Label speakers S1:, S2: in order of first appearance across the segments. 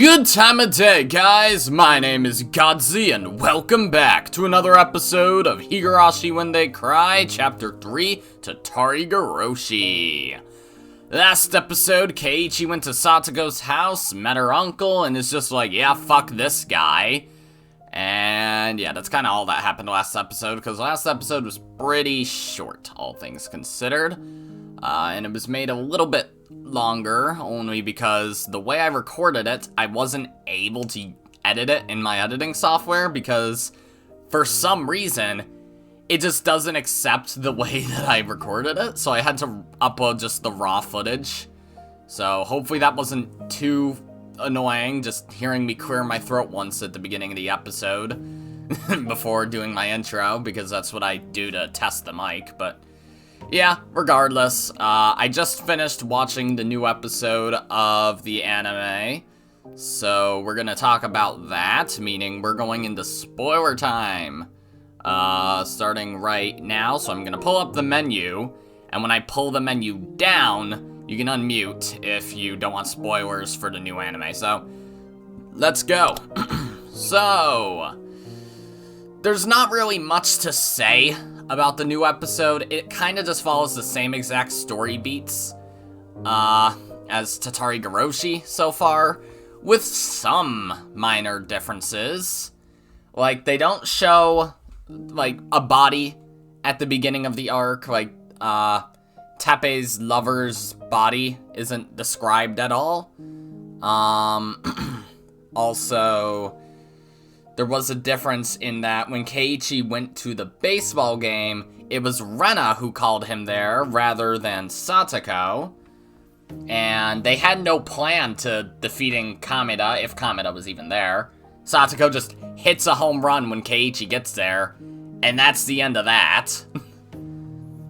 S1: Good time of day, guys! My name is Godzi, and welcome back to another episode of Higurashi When They Cry, Ch.3 Tatarigoroshi. Last episode, Keiichi went to Satoko's house, met her uncle, and is just like, yeah, fuck this guy. And yeah, that's kind of all that happened last episode, because last episode was pretty short, all things considered. And it was made a little bit longer, only because the way I recorded it, I wasn't able to edit it in my editing software, because for some reason, it just doesn't accept the way that I recorded it, so I had to upload just the raw footage. So hopefully that wasn't too annoying, just hearing me clear my throat once at the beginning of the episode before doing my intro, because that's what I do to test the mic, but yeah, regardless, I just finished watching the new episode of the anime, so we're gonna talk about that, meaning we're going into spoiler time, starting right now. So I'm gonna pull up the menu, and when I pull the menu down, you can unmute if you don't want spoilers for the new anime, so let's go. So, there's not really much to say about the new episode. It kind of just follows the same exact story beats as Tatarigoroshi so far, with some minor differences. Like, they don't show, like, a body at the beginning of the arc. Like, Teppei's lover's body isn't described at all. Also, there was a difference in that when Keiichi went to the baseball game, it was Rena who called him there rather than Satoko. And they had no plan to defeating Kameda, if Kameda was even there. Satoko just hits a home run when Keiichi gets there, and that's the end of that.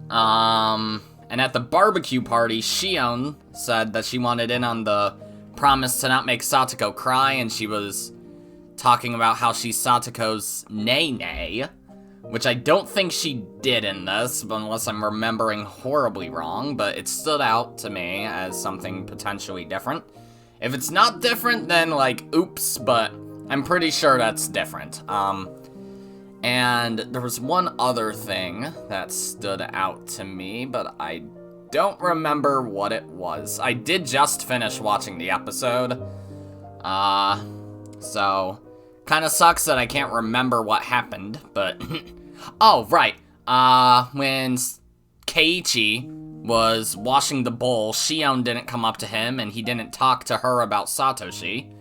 S1: And at the barbecue party, Shion said that she wanted in on the promise to not make Satoko cry, and she was talking about how she's Satoko's nay-nay, which I don't think she did in this, unless I'm remembering horribly wrong, but it stood out to me as something potentially different. If it's not different, then, like, oops, but I'm pretty sure that's different. And there was one other thing that stood out to me, but I don't remember what it was. I did just finish watching the episode, so kind of sucks that I can't remember what happened, but oh, right. When Keiichi was washing the bowl, Shion didn't come up to him, and he didn't talk to her about Satoshi.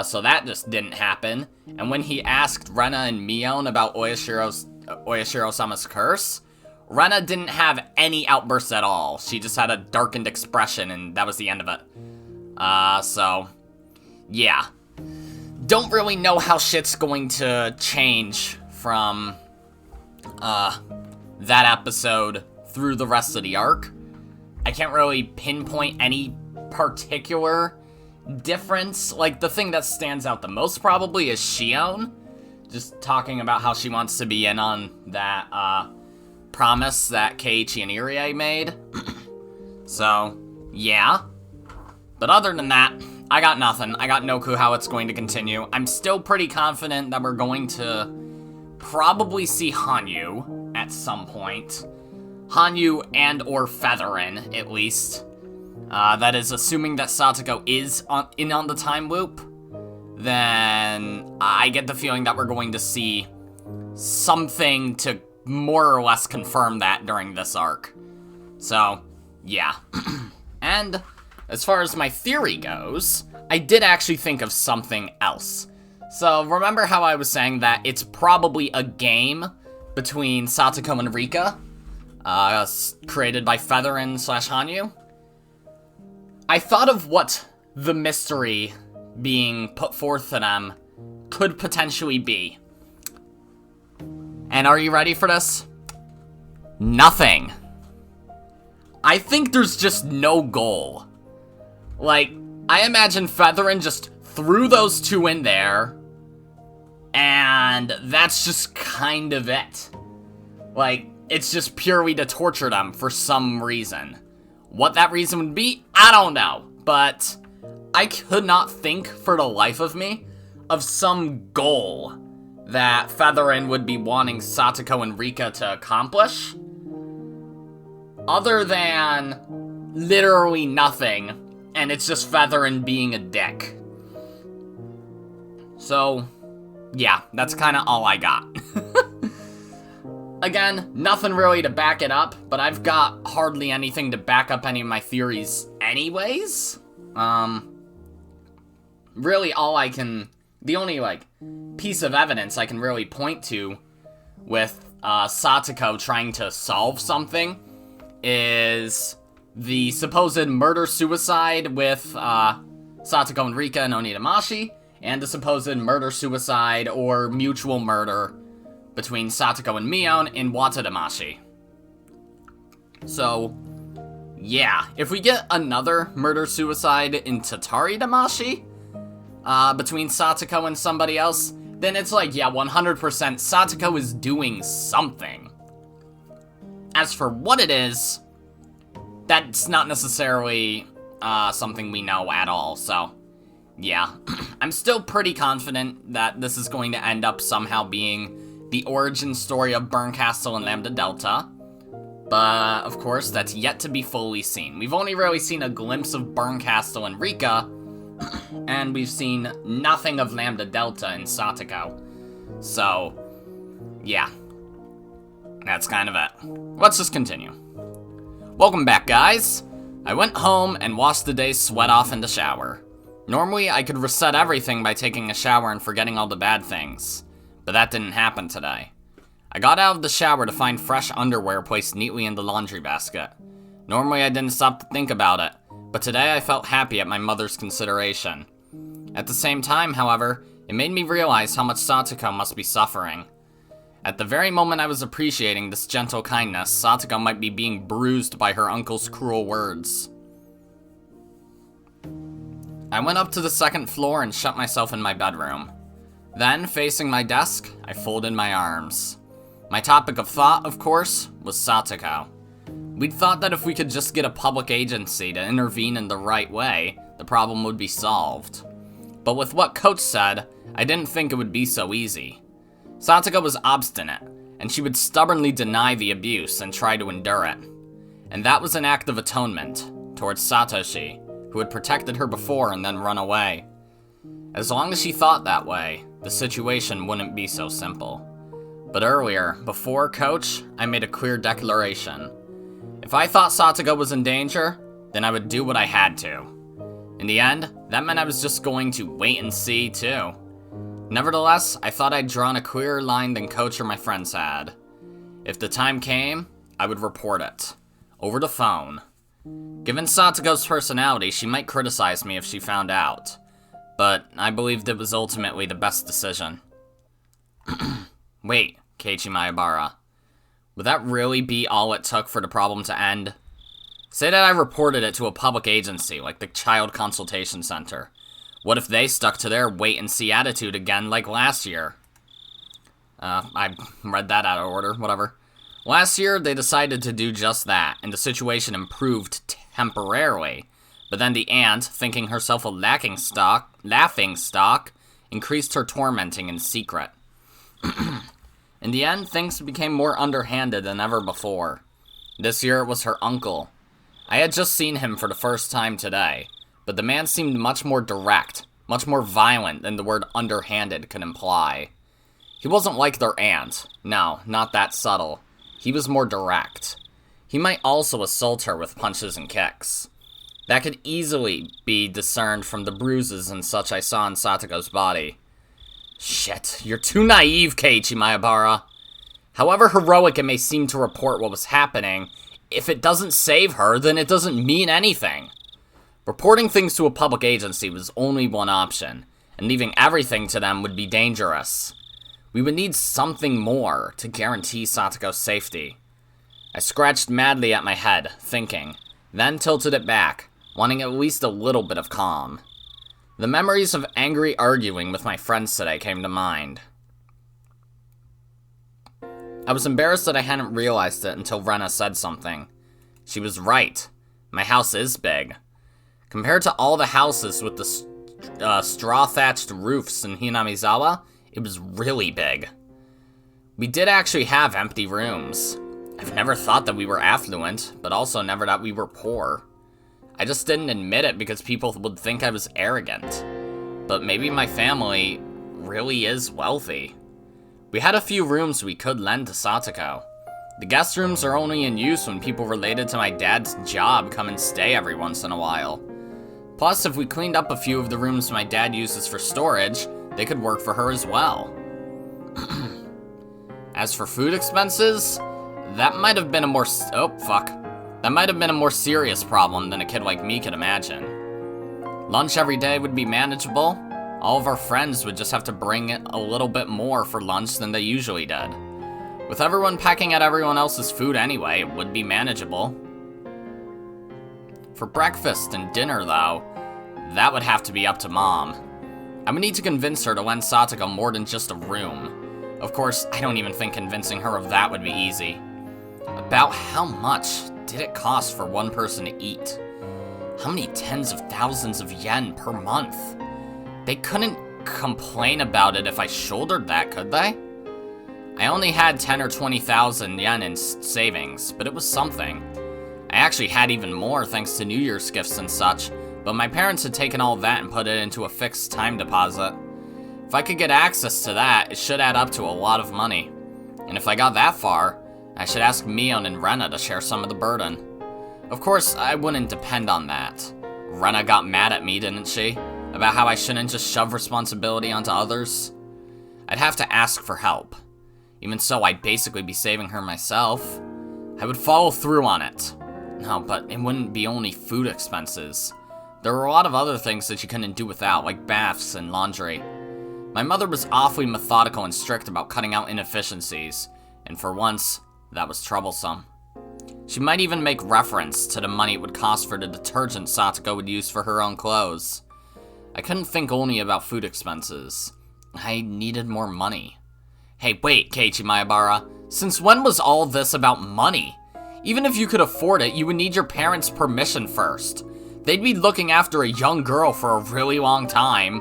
S1: So that just didn't happen. And when he asked Rena and Mion about Oyashiro-sama's curse, Rena didn't have any outbursts at all. She just had a darkened expression, and that was the end of it. So, yeah. Don't really know how shit's going to change from, that episode through the rest of the arc. I can't really pinpoint any particular difference. Like, the thing that stands out the most probably is Shion, just talking about how she wants to be in on that, promise that Keiichi and Irie made. So, yeah. But other than that, I got nothing. I got no clue how it's going to continue. I'm still pretty confident that we're going to probably see Hanyu at some point. Hanyu and or Featherin, at least. That is, assuming that Satoko is in on the time loop, then I get the feeling that we're going to see something to more or less confirm that during this arc. So, yeah. And as far as my theory goes, I did actually think of something else. So, remember how I was saying that it's probably a game between Satoko and Rika, created by Featherin/Hanyu? I thought of what the mystery being put forth to them could potentially be. And are you ready for this? Nothing. I think there's just no goal. Like, I imagine Featherin just threw those two in there, and that's just kind of it. Like, it's just purely to torture them for some reason. What that reason would be, I don't know. But I could not think for the life of me of some goal that Featherin would be wanting Satoko and Rika to accomplish, other than literally nothing, and it's just Featherin being a dick. So, yeah, that's kind of all I got. Again, nothing really to back it up, but I've got hardly anything to back up any of my theories anyways. Really the only, piece of evidence I can really point to with, Satoko trying to solve something is the supposed murder-suicide with, Satoko and Rika and Onitamashi, and the supposed murder-suicide or mutual murder between Satoko and Mion in Watadamashi. So, yeah, if we get another murder-suicide in Tatarigoroshi, between Satoko and somebody else, then it's 100% Satoko is doing something. As for what it is, that's not necessarily, something we know at all, so, yeah. I'm still pretty confident that this is going to end up somehow being the origin story of Burncastle and Lambda Delta, but of course that's yet to be fully seen. We've only really seen a glimpse of Burncastle and Rika, and we've seen nothing of Lambda Delta and Satoko. So, yeah, that's kind of it. Let's just continue. Welcome back, guys. I went home and washed the day's sweat off in the shower. Normally, I could reset everything by taking a shower and forgetting all the bad things, but that didn't happen today. I got out of the shower to find fresh underwear placed neatly in the laundry basket. Normally I didn't stop to think about it, but today I felt happy at my mother's consideration. At the same time, however, it made me realize how much Satoko must be suffering. At the very moment I was appreciating this gentle kindness, Satoko might be being bruised by her uncle's cruel words. I went up to the second floor and shut myself in my bedroom. Then, facing my desk, I folded my arms. My topic of thought, of course, was Satoko. We'd thought that if we could just get a public agency to intervene in the right way, the problem would be solved. But with what Coach said, I didn't think it would be so easy. Satoko was obstinate, and she would stubbornly deny the abuse and try to endure it. And that was an act of atonement towards Satoshi, who had protected her before and then run away. As long as she thought that way, the situation wouldn't be so simple. But earlier, before Coach, I made a clear declaration. If I thought Satoko was in danger, then I would do what I had to. In the end, that meant I was just going to wait and see, too. Nevertheless, I thought I'd drawn a clearer line than Coach or my friends had. If the time came, I would report it. Over the phone. Given Satoko's personality, she might criticize me if she found out. But I believed it was ultimately the best decision. Wait, Keiichi Maebara. Would that really be all it took for the problem to end? Say that I reported it to a public agency, like the Child Consultation Center. What if they stuck to their wait-and-see attitude again like last year? I read that out of order, whatever. Last year, they decided to do just that, and the situation improved temporarily. But then the aunt, thinking herself a laughing stock, increased her tormenting in secret. In the end, things became more underhanded than ever before. This year it was her uncle. I had just seen him for the first time today, but the man seemed much more direct, much more violent than the word underhanded could imply. He wasn't like their aunt. No, not that subtle. He was more direct. He might also assault her with punches and kicks. That could easily be discerned from the bruises and such I saw on Satoko's body. Shit, you're too naive, Keiichi Maebara. However heroic it may seem to report what was happening, if it doesn't save her, then it doesn't mean anything. Reporting things to a public agency was only one option, and leaving everything to them would be dangerous. We would need something more to guarantee Satoko's safety. I scratched madly at my head, thinking, then tilted it back, wanting at least a little bit of calm. The memories of angry arguing with my friends today came to mind. I was embarrassed that I hadn't realized it until Rena said something. She was right. My house is big. Compared to all the houses with the straw-thatched roofs in Hinamizawa, it was really big. We did actually have empty rooms. I've never thought that we were affluent, but also never that we were poor. I just didn't admit it because people would think I was arrogant. But maybe my family really is wealthy. We had a few rooms we could lend to Satoko. The guest rooms are only in use when people related to my dad's job come and stay every once in a while. Plus, if we cleaned up a few of the rooms my dad uses for storage, they could work for her as well. As for food expenses, that might have been a more serious problem than a kid like me could imagine. Lunch every day would be manageable. All of our friends would just have to bring a little bit more for lunch than they usually did. With everyone pecking at everyone else's food anyway, it would be manageable. For breakfast and dinner, though, that would have to be up to Mom. I would need to convince her to lend Satoko more than just a room. Of course, I don't even think convincing her of that would be easy. About how much did it cost for one person to eat? How many tens of thousands of yen per month? They couldn't complain about it if I shouldered that, could they? I only had 10 or 20,000 yen in savings, but it was something. I actually had even more thanks to New Year's gifts and such, but my parents had taken all that and put it into a fixed time deposit. If I could get access to that, it should add up to a lot of money. And if I got that far, I should ask Mion and Rena to share some of the burden. Of course, I wouldn't depend on that. Rena got mad at me, didn't she? About how I shouldn't just shove responsibility onto others? I'd have to ask for help. Even so, I'd basically be saving her myself. I would follow through on it. No, but it wouldn't be only food expenses. There were a lot of other things that you couldn't do without, like baths and laundry. My mother was awfully methodical and strict about cutting out inefficiencies, and for once, that was troublesome. She might even make reference to the money it would cost for the detergent Satoko would use for her own clothes. I couldn't think only about food expenses. I needed more money. Hey, wait, Keiichi Maebara. Since when was all this about money? Even if you could afford it, you would need your parents' permission first. They'd be looking after a young girl for a really long time.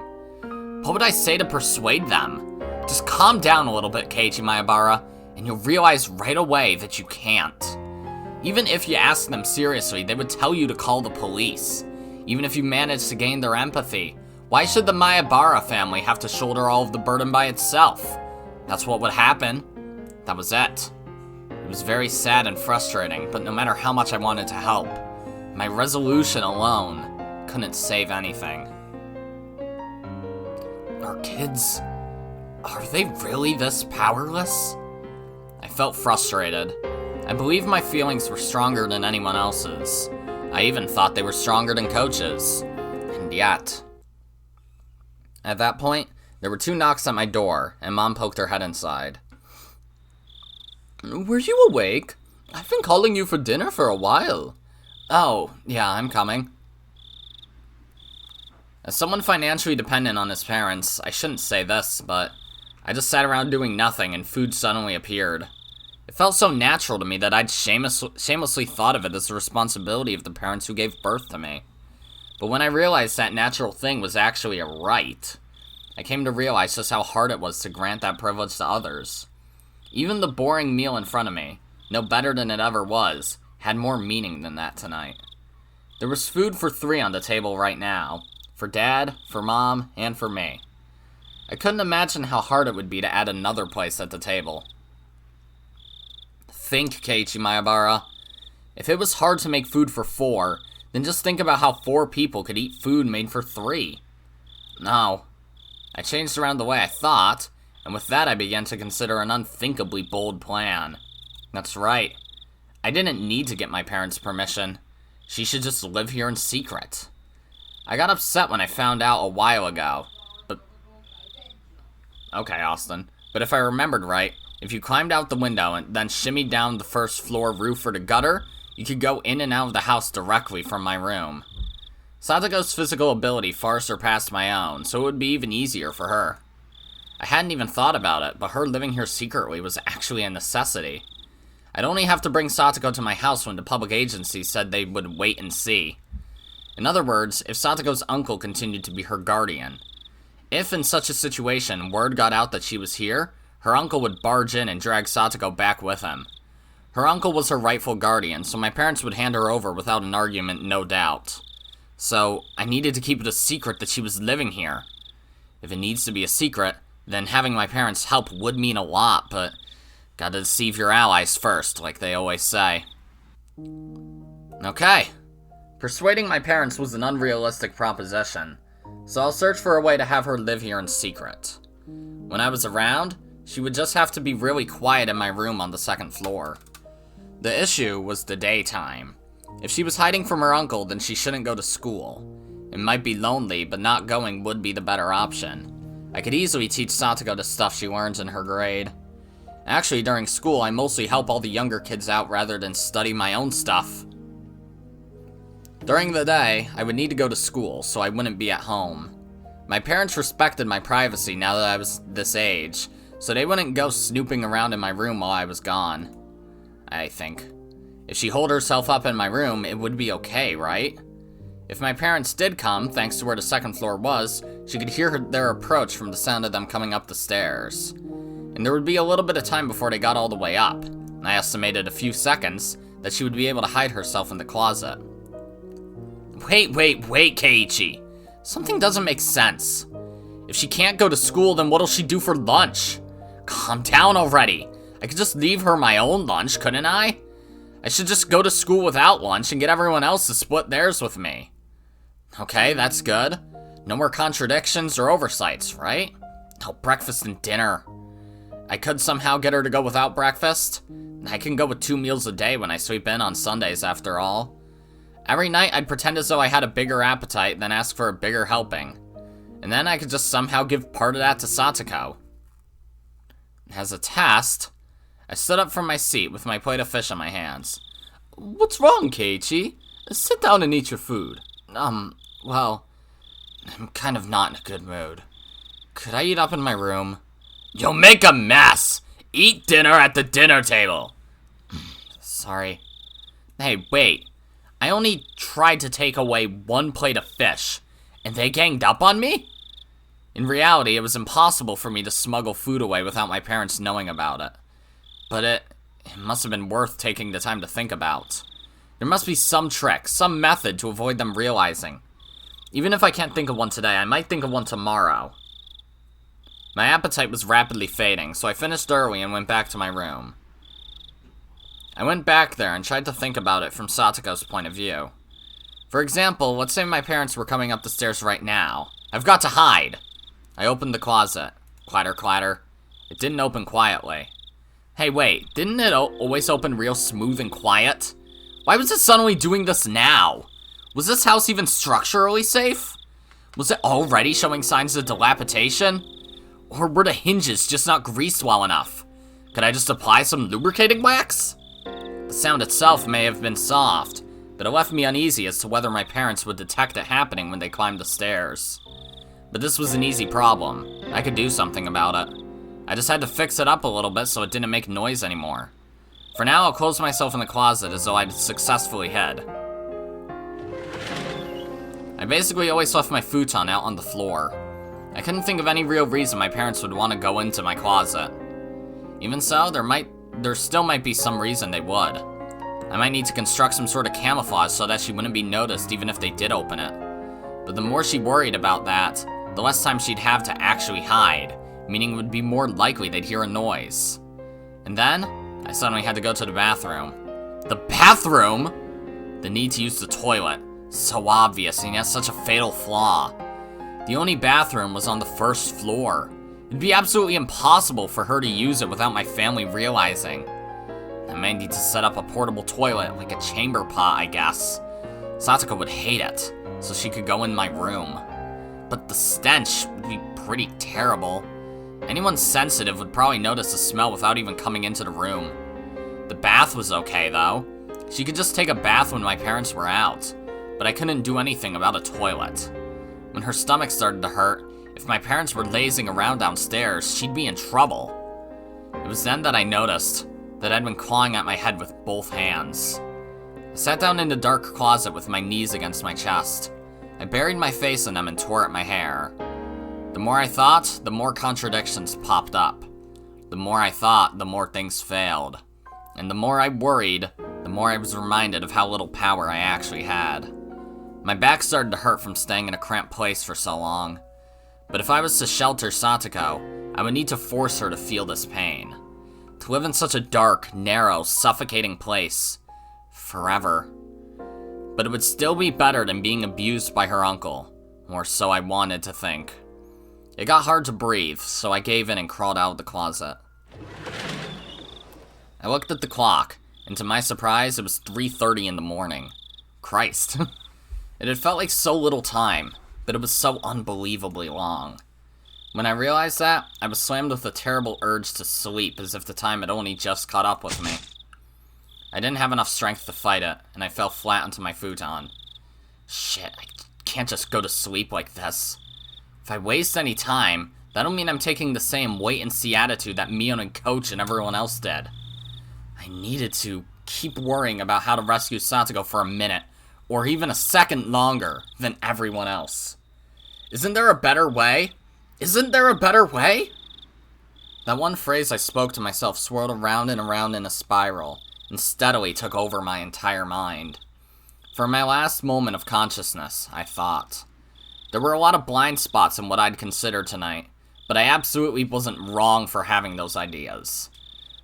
S1: What would I say to persuade them? Just calm down a little bit, Keiichi Maebara, and you'll realize right away that you can't. Even if you ask them seriously, they would tell you to call the police. Even if you manage to gain their empathy, why should the Maebara family have to shoulder all of the burden by itself? That's what would happen. That was it. It was very sad and frustrating, but no matter how much I wanted to help, my resolution alone couldn't save anything. Our kids, are they really this powerless? I felt frustrated. I believe my feelings were stronger than anyone else's. I even thought they were stronger than Coach's. And yet... At that point, there were 2 knocks at my door, and Mom poked her head inside. Were you awake? I've been calling you for dinner for a while. Oh, yeah, I'm coming. As someone financially dependent on his parents, I shouldn't say this, but I just sat around doing nothing and food suddenly appeared. It felt so natural to me that I'd shamelessly thought of it as the responsibility of the parents who gave birth to me. But when I realized that natural thing was actually a right, I came to realize just how hard it was to grant that privilege to others. Even the boring meal in front of me, no better than it ever was, had more meaning than that tonight. There was food for 3 on the table right now. For Dad, for Mom, and for me. I couldn't imagine how hard it would be to add another place at the table. Think, Keiichi Maebara. If it was hard to make food for 4, then just think about how 4 people could eat food made for 3. No. I changed around the way I thought, and with that I began to consider an unthinkably bold plan. That's right. I didn't need to get my parents' permission. She should just live here in secret. I got upset when I found out a while ago, but... Okay, Austin. But if I remembered right, if you climbed out the window and then shimmied down the first floor roof or the gutter, you could go in and out of the house directly from my room. Satoko's physical ability far surpassed my own, so it would be even easier for her. I hadn't even thought about it, but her living here secretly was actually a necessity. I'd only have to bring Satoko to my house when the public agency said they would wait and see. In other words, if Satoko's uncle continued to be her guardian. If, in such a situation, word got out that she was here, her uncle would barge in and drag Satoko back with him. Her uncle was her rightful guardian, so my parents would hand her over without an argument, no doubt. So, I needed to keep it a secret that she was living here. If it needs to be a secret, then having my parents' help would mean a lot, but gotta deceive your allies first, like they always say. Okay. Persuading my parents was an unrealistic proposition, so I'll search for a way to have her live here in secret. When I was around, she would just have to be really quiet in my room on the second floor. The issue was the daytime. If she was hiding from her uncle, then she shouldn't go to school. It might be lonely, but not going would be the better option. I could easily teach Satoko the stuff she learns in her grade. Actually, during school, I mostly help all the younger kids out rather than study my own stuff. During the day, I would need to go to school, so I wouldn't be at home. My parents respected my privacy now that I was this age, so they wouldn't go snooping around in my room while I was gone. I think. If she holed herself up in my room, it would be okay, right? If my parents did come, thanks to where the second floor was, she could hear their approach from the sound of them coming up the stairs. And there would be a little bit of time before they got all the way up. I estimated a few seconds that she would be able to hide herself in the closet. Wait, Keiichi. Something doesn't make sense. If she can't go to school, then what'll she do for lunch? Calm down already. I could just leave her my own lunch, couldn't I? I should just go to school without lunch and get everyone else to split theirs with me. Okay, that's good. No more contradictions or oversights, right? Oh, breakfast and dinner. I could somehow get her to go without breakfast. I can go with 2 meals a day when I sweep in on Sundays, after all. Every night, I'd pretend as though I had a bigger appetite, then ask for a bigger helping. And then I could just somehow give part of that to Satoko. As a test, I stood up from my seat with my plate of fish in my hands. What's wrong, Keiichi? Sit down and eat your food. Well, I'm kind of not in a good mood. Could I eat up in my room? You'll make a mess! Eat dinner at the dinner table! Sorry. Hey, wait. I only tried to take away 1 plate of fish, and they ganged up on me? In reality, it was impossible for me to smuggle food away without my parents knowing about it. But it must have been worth taking the time to think about. There must be some trick, some method to avoid them realizing. Even if I can't think of one today, I might think of one tomorrow. My appetite was rapidly fading, so I finished early and went back to my room. I went back there and tried to think about it from Satoko's point of view. For example, let's say my parents were coming up the stairs right now. I've got to hide! I opened the closet. Clatter, clatter. It didn't open quietly. Hey, wait, didn't it always open real smooth and quiet? Why was it suddenly doing this now? Was this house even structurally safe? Was it already showing signs of dilapidation? Or were the hinges just not greased well enough? Could I just apply some lubricating wax? The sound itself may have been soft, but it left me uneasy as to whether my parents would detect it happening when they climbed the stairs. But this was an easy problem. I could do something about it. I just had to fix it up a little bit so it didn't make noise anymore. For now, I'll close myself in the closet as though I'd successfully hid. I basically always left my futon out on the floor. I couldn't think of any real reason my parents would want to go into my closet. Even so, there still might be some reason they would. I might need to construct some sort of camouflage so that she wouldn't be noticed even if they did open it. But the more she worried about that, the less time she'd have to actually hide, meaning it would be more likely they'd hear a noise. And then, I suddenly had to go to the bathroom. The bathroom? The need to use the toilet. So obvious, and yet such a fatal flaw. The only bathroom was on the first floor. It'd be absolutely impossible for her to use it without my family realizing. I might need to set up a portable toilet, like a chamber pot, I guess. Satoko would hate it, so she could go in my room. But the stench would be pretty terrible. Anyone sensitive would probably notice the smell without even coming into the room. The bath was okay, though. She could just take a bath when my parents were out, but I couldn't do anything about a toilet. When her stomach started to hurt, if my parents were lazing around downstairs, she'd be in trouble. It was then that I noticed that I'd been clawing at my head with both hands. I sat down in the dark closet with my knees against my chest. I buried my face in them and tore at my hair. The more I thought, the more contradictions popped up. The more I thought, the more things failed. And the more I worried, the more I was reminded of how little power I actually had. My back started to hurt from staying in a cramped place for so long. But if I was to shelter Satoko, I would need to force her to feel this pain. To live in such a dark, narrow, suffocating place. Forever. But it would still be better than being abused by her uncle. Or so I wanted to think. It got hard to breathe, so I gave in and crawled out of the closet. I looked at the clock, and to my surprise, it was 3:30 in the morning. Christ. It had felt like so little time, but it was so unbelievably long. When I realized that, I was slammed with a terrible urge to sleep as if the time had only just caught up with me. I didn't have enough strength to fight it, and I fell flat onto my futon. Shit, I can't just go to sleep like this. If I waste any time, that'll mean I'm taking the same wait-and-see attitude that Mion and Coach and everyone else did. I needed to keep worrying about how to rescue Satoko for a minute, or even a second longer, than everyone else. Isn't there a better way? Isn't there a better way? That one phrase I spoke to myself swirled around and around in a spiral, and steadily took over my entire mind. For my last moment of consciousness, I thought. There were a lot of blind spots in what I'd considered tonight, but I absolutely wasn't wrong for having those ideas.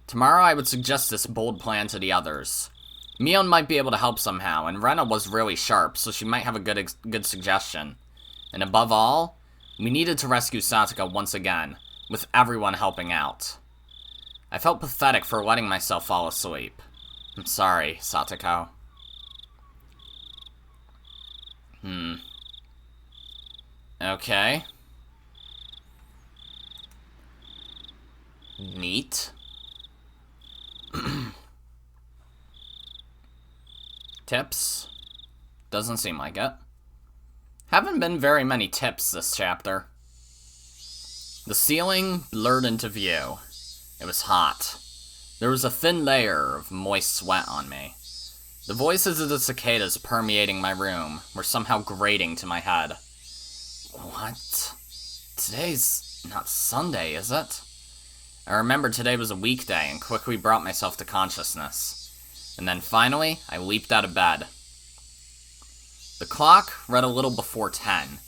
S1: Tomorrow I would suggest this bold plan to the others. Mion might be able to help somehow, and Rena was really sharp, so she might have a good suggestion. And above all, we needed to rescue Satoko once again, with everyone helping out. I felt pathetic for letting myself fall asleep. I'm sorry, Satoko. Okay. Neat. Tips? Doesn't seem like it. Haven't been very many tips this chapter. The ceiling blurred into view. It was hot. There was a thin layer of moist sweat on me. The voices of the cicadas permeating my room were somehow grating to my head. What? Today's not Sunday, is it? I remembered today was a weekday and quickly brought myself to consciousness. And then finally, I leaped out of bed. The clock read a little before 10.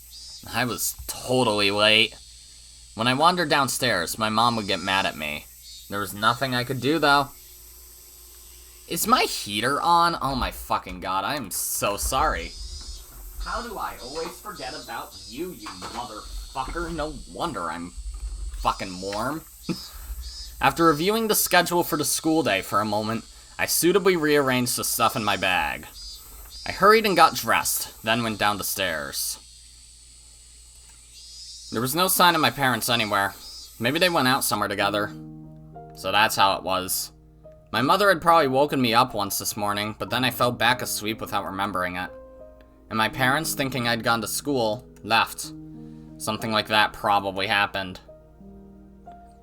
S1: I was totally late. When I wandered downstairs, my mom would get mad at me. There was nothing I could do, though. Is my heater on? Oh my fucking god, I am so sorry. How do I always forget about you, you motherfucker? No wonder I'm fucking warm. After reviewing the schedule for the school day for a moment, I suitably rearranged the stuff in my bag. I hurried and got dressed, then went down the stairs. There was no sign of my parents anywhere. Maybe they went out somewhere together. So that's how it was. My mother had probably woken me up once this morning, but then I fell back asleep without remembering it. And my parents, thinking I'd gone to school, left. Something like that probably happened.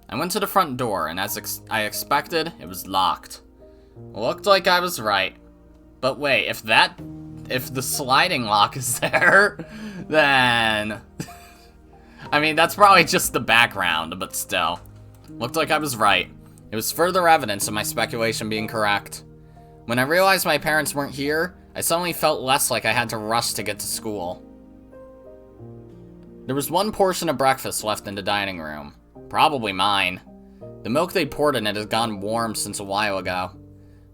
S1: I went to the front door, and as I expected, it was locked. Looked like I was right. But wait, if the sliding lock is there, then... I mean, that's probably just the background, but still. Looked like I was right. It was further evidence of my speculation being correct. When I realized my parents weren't here, I suddenly felt less like I had to rush to get to school. There was one portion of breakfast left in the dining room. Probably mine. The milk they poured in it had gone warm since a while ago.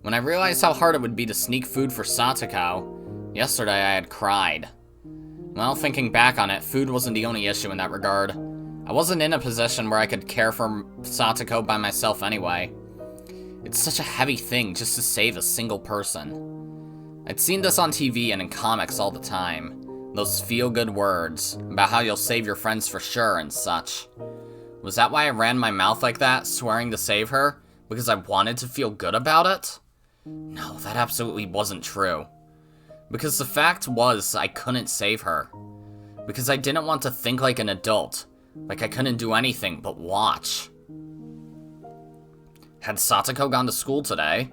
S1: When I realized how hard it would be to sneak food for Satoko, yesterday I had cried. Well, thinking back on it, food wasn't the only issue in that regard. I wasn't in a position where I could care for Satoko by myself anyway. It's such a heavy thing just to save a single person. I'd seen this on TV and in comics all the time. Those feel-good words about how you'll save your friends for sure and such. Was that why I ran my mouth like that, swearing to save her? Because I wanted to feel good about it? No, that absolutely wasn't true. Because the fact was, I couldn't save her. Because I didn't want to think like an adult. Like I couldn't do anything but watch. Had Satoko gone to school today?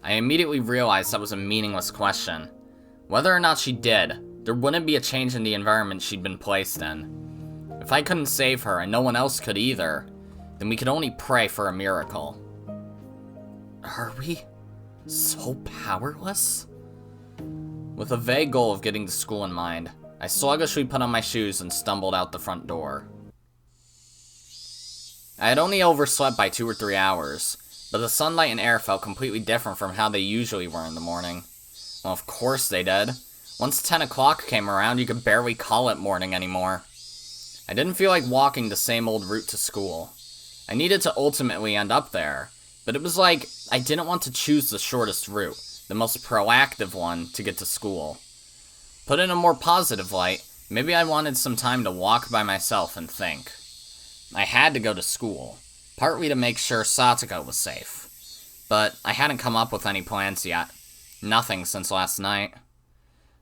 S1: I immediately realized that was a meaningless question. Whether or not she did, there wouldn't be a change in the environment she'd been placed in. If I couldn't save her, and no one else could either, then we could only pray for a miracle. Are we so powerless? With a vague goal of getting to school in mind, I sluggishly put on my shoes and stumbled out the front door. I had only overslept by 2 or 3 hours, but the sunlight and air felt completely different from how they usually were in the morning. Well, of course they did. Once 10 o'clock came around, you could barely call it morning anymore. I didn't feel like walking the same old route to school. I needed to ultimately end up there, but it was like I didn't want to choose the shortest route, the most proactive one to get to school. Put in a more positive light, maybe I wanted some time to walk by myself and think. I had to go to school, partly to make sure Satoko was safe. But I hadn't come up with any plans yet. Nothing since last night.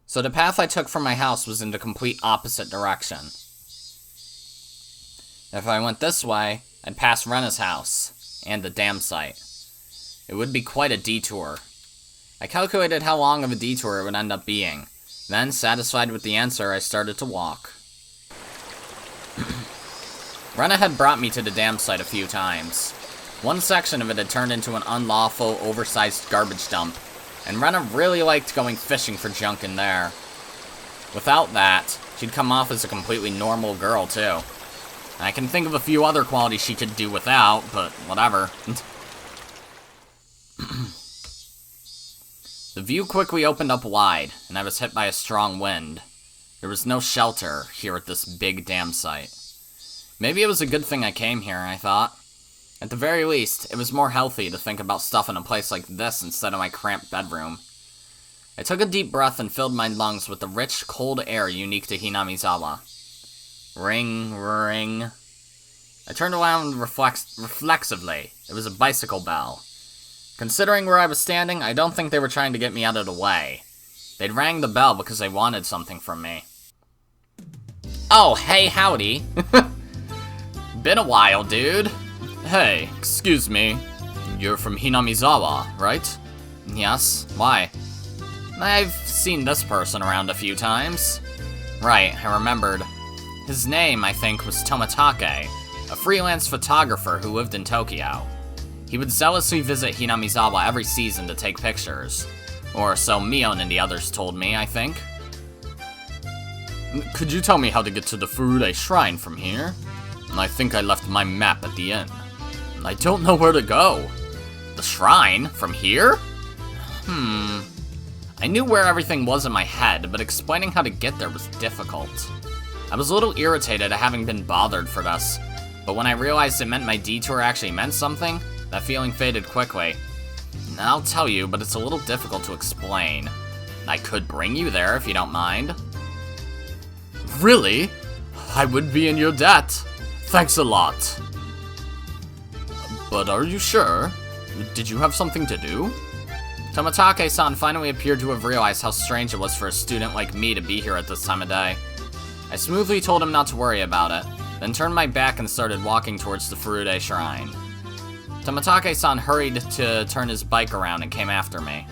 S1: So the path I took from my house was in the complete opposite direction. If I went this way, I'd pass Rena's house, and the dam site. It would be quite a detour. I calculated how long of a detour it would end up being. Then, satisfied with the answer, I started to walk. Rena had brought me to the dam site a few times. One section of it had turned into an unlawful, oversized garbage dump, and Rena really liked going fishing for junk in there. Without that, she'd come off as a completely normal girl, too. I can think of a few other qualities she could do without, but whatever. The view quickly opened up wide, and I was hit by a strong wind. There was no shelter here at this big dam site. Maybe it was a good thing I came here, I thought. At the very least, it was more healthy to think about stuff in a place like this instead of my cramped bedroom. I took a deep breath and filled my lungs with the rich, cold air unique to Hinamizawa. Ring, ring. I turned around reflexively. It was a bicycle bell. Considering where I was standing, I don't think they were trying to get me out of the way. They'd rang the bell because they wanted something from me. Oh, hey, howdy. Been a while, dude. Hey, excuse me. You're from Hinamizawa, right? Yes, why? I've seen this person around a few times. Right, I remembered. His name, I think, was Tomitake, a freelance photographer who lived in Tokyo. He would zealously visit Hinamizawa every season to take pictures. Or so Mion and the others told me, I think. Could you tell me how to get to the Furude Shrine from here? I think I left my map at the inn. I don't know where to go. The shrine? From here? I knew where everything was in my head, but explaining how to get there was difficult. I was a little irritated at having been bothered for this, but when I realized it meant my detour actually meant something, that feeling faded quickly. I'll tell you, but it's a little difficult to explain. I could bring you there if you don't mind. Really? I would be in your debt. Thanks a lot. But are you sure? Did you have something to do? Tomitake-san finally appeared to have realized how strange it was for a student like me to be here at this time of day. I smoothly told him not to worry about it, then turned my back and started walking towards the Furude Shrine. Tomitake-san hurried to turn his bike around and came after me.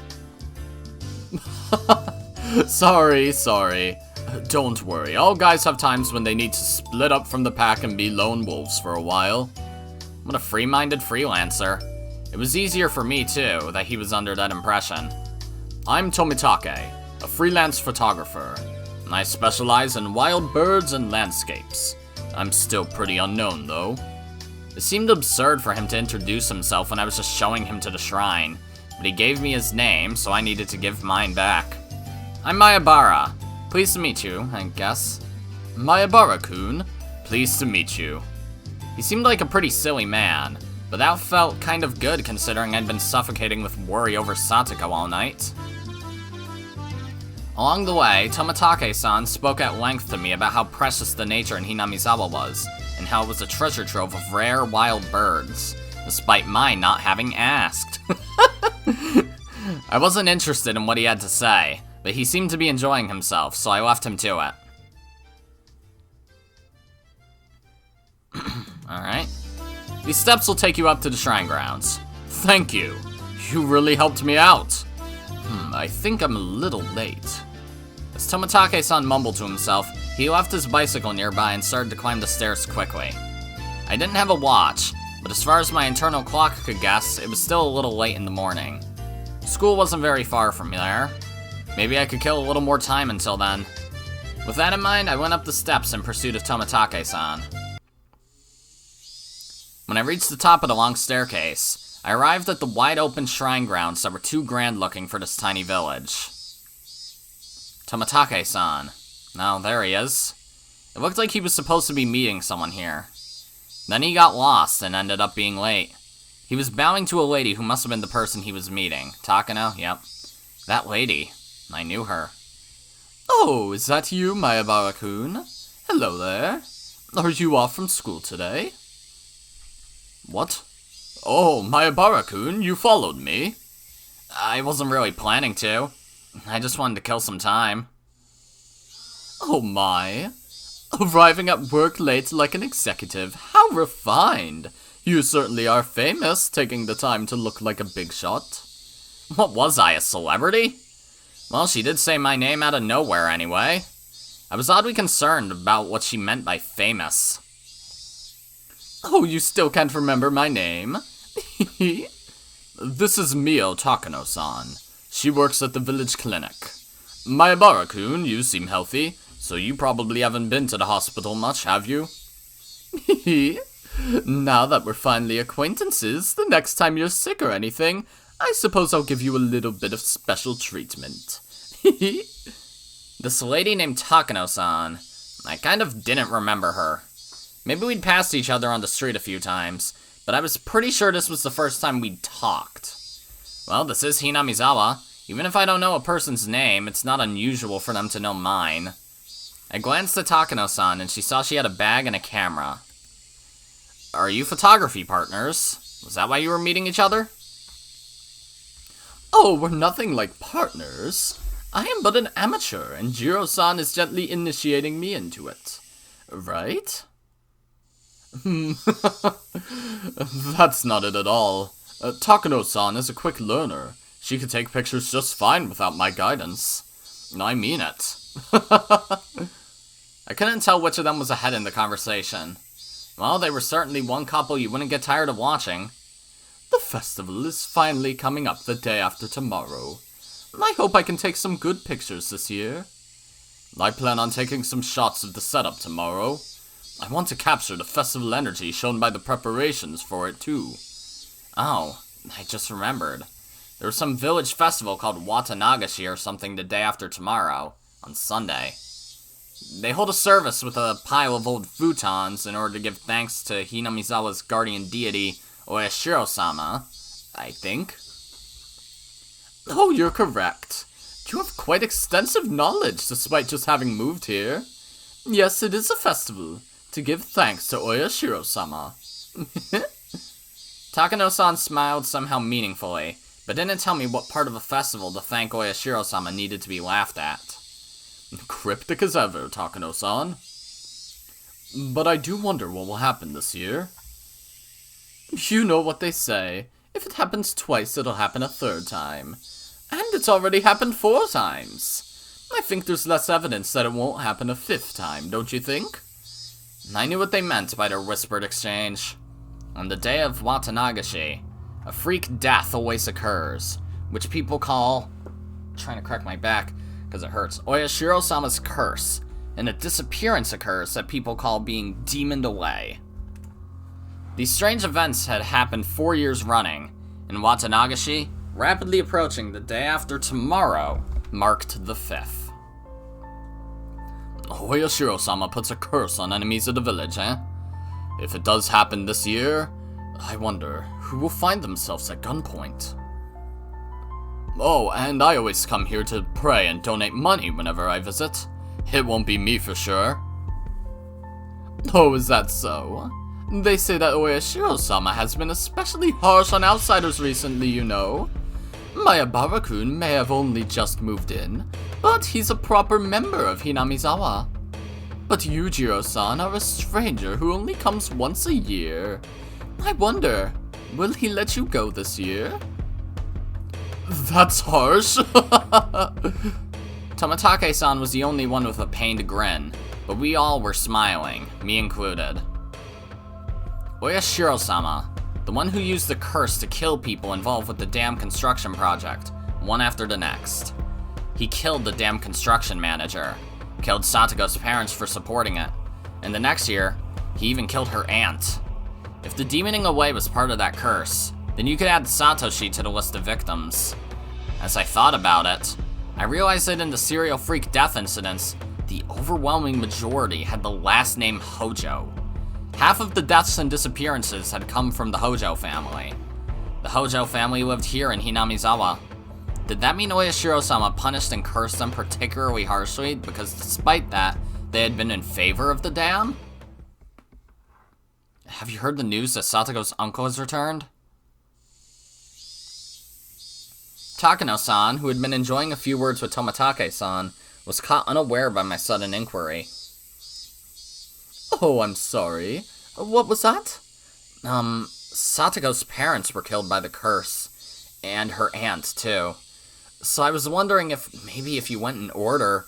S1: Sorry. Don't worry, all guys have times when they need to split up from the pack and be lone wolves for a while. What a free-minded freelancer. It was easier for me, too, that he was under that impression. I'm Tomitake, a freelance photographer. I specialize in wild birds and landscapes. I'm still pretty unknown, though. It seemed absurd for him to introduce himself when I was just showing him to the shrine, but he gave me his name, so I needed to give mine back. I'm Mayabara. Pleased to meet you, I guess. Mayabara-kun, pleased to meet you. He seemed like a pretty silly man, but that felt kind of good considering I'd been suffocating with worry over Satoko all night. Along the way, Tomitake-san spoke at length to me about how precious the nature in Hinamizawa was, and how it was a treasure trove of rare wild birds, despite my not having asked. I wasn't interested in what he had to say, but he seemed to be enjoying himself, so I left him to it. Alright. These steps will take you up to the shrine grounds. Thank you. You really helped me out. I think I'm a little late. As Tomitake-san mumbled to himself, he left his bicycle nearby and started to climb the stairs quickly. I didn't have a watch, but as far as my internal clock could guess, it was still a little late in the morning. School wasn't very far from there. Maybe I could kill a little more time until then. With that in mind, I went up the steps in pursuit of Tomitake-san. When I reached the top of the long staircase, I arrived at the wide-open shrine grounds that were too grand-looking for this tiny village. Tomitake-san. Oh, there he is. It looked like he was supposed to be meeting someone here. Then he got lost and ended up being late. He was bowing to a lady who must have been the person he was meeting. Takano? Yep. That lady. I knew her.
S2: Oh, is that you, Mayabara-kun? Hello there. Are you off from school today?
S1: What?
S2: Oh, Mayabara-kun, you followed me.
S1: I wasn't really planning to. I just wanted to kill some time.
S2: Oh my. Arriving at work late like an executive. How refined. You certainly are famous, taking the time to look like a big shot.
S1: What was I, a celebrity? Well, she did say my name out of nowhere anyway. I was oddly concerned about what she meant by famous.
S2: Oh, you still can't remember my name? This is Mio Takano-san. She works at the village clinic. Mayabara-kun, you seem healthy, so you probably haven't been to the hospital much, have you? Now that we're finally acquaintances, the next time you're sick or anything, I suppose I'll give you a little bit of special treatment.
S1: This lady named Takano-san, I kind of didn't remember her. Maybe we'd passed each other on the street a few times, but I was pretty sure this was the first time we'd talked. Well, this is Hinamizawa. Even if I don't know a person's name, it's not unusual for them to know mine. I glanced at Takano-san, and she saw she had a bag and a camera. Are you photography partners? Was that why you were meeting each other?
S2: Oh, we're nothing like partners. I am but an amateur, and Jiro-san is gently initiating me into it. Right? That's not it at all. Takano-san is a quick learner. She could take pictures just fine without my guidance. I mean it.
S1: I couldn't tell which of them was ahead in the conversation. Well, they were certainly one couple you wouldn't get tired of watching.
S2: The festival is finally coming up the day after tomorrow. I hope I can take some good pictures this year. I plan on taking some shots of the setup tomorrow. I want to capture the festival energy shown by the preparations for it, too.
S1: Oh, I just remembered. There was some village festival called Watanagashi or something the day after tomorrow, on Sunday. They hold a service with a pile of old futons in order to give thanks to Hinamizawa's guardian deity, Oyashiro-sama, I think.
S2: Oh, you're correct. You have quite extensive knowledge, despite just having moved here. Yes, it is a festival, to give thanks to Oyashiro-sama.
S1: Takano-san smiled somehow meaningfully, but didn't tell me what part of a festival to thank Oyashiro-sama needed to be laughed at.
S2: Cryptic as ever, Takano-san. But I do wonder what will happen this year. You know what they say. If it happens twice, it'll happen a third time. And it's already happened 4 times. I think there's less evidence that it won't happen a 5th time, don't you think?
S1: I knew what they meant by their whispered exchange. On the day of Watanagashi, a freak death always occurs, which people call... I'm trying to crack my back, because it hurts. Oyashiro-sama's curse, and a disappearance occurs that people call being demoned away. These strange events had happened 4 years running, and Watanagashi, rapidly approaching the day after tomorrow, marked the 5th.
S2: Oyashiro-sama puts a curse on enemies of the village, eh? If it does happen this year, I wonder who will find themselves at gunpoint. Oh, and I always come here to pray and donate money whenever I visit. It won't be me for sure. Oh, is that so? They say that Oyashiro-sama has been especially harsh on outsiders recently, you know. Mayabara-kun may have only just moved in, but he's a proper member of Hinamizawa. But Yujiro-san are a stranger who only comes once a year. I wonder, will he let you go this year? That's harsh.
S1: Tomitake-san was the only one with a pained grin, but we all were smiling, me included. Oyashiro-sama, the one who used the curse to kill people involved with the dam construction project, one after the next. He killed the dam construction manager, killed Satoko's parents for supporting it, and the next year, he even killed her aunt. If the demoning away was part of that curse, then you could add Satoshi to the list of victims. As I thought about it, I realized that in the serial freak death incidents, the overwhelming majority had the last name Hojo. Half of the deaths and disappearances had come from the Hojo family. The Hojo family lived here in Hinamizawa. Did that mean Oyashiro-sama punished and cursed them particularly harshly because despite that, they had been in favor of the dam? Have you heard the news that Satoko's uncle has returned? Takano-san, who had been enjoying a few words with Tomitake-san, was caught unaware by my sudden inquiry. Oh, I'm sorry. What was that? Satoko's parents were killed by the curse. And her aunt, too. So I was wondering if maybe if you went in order,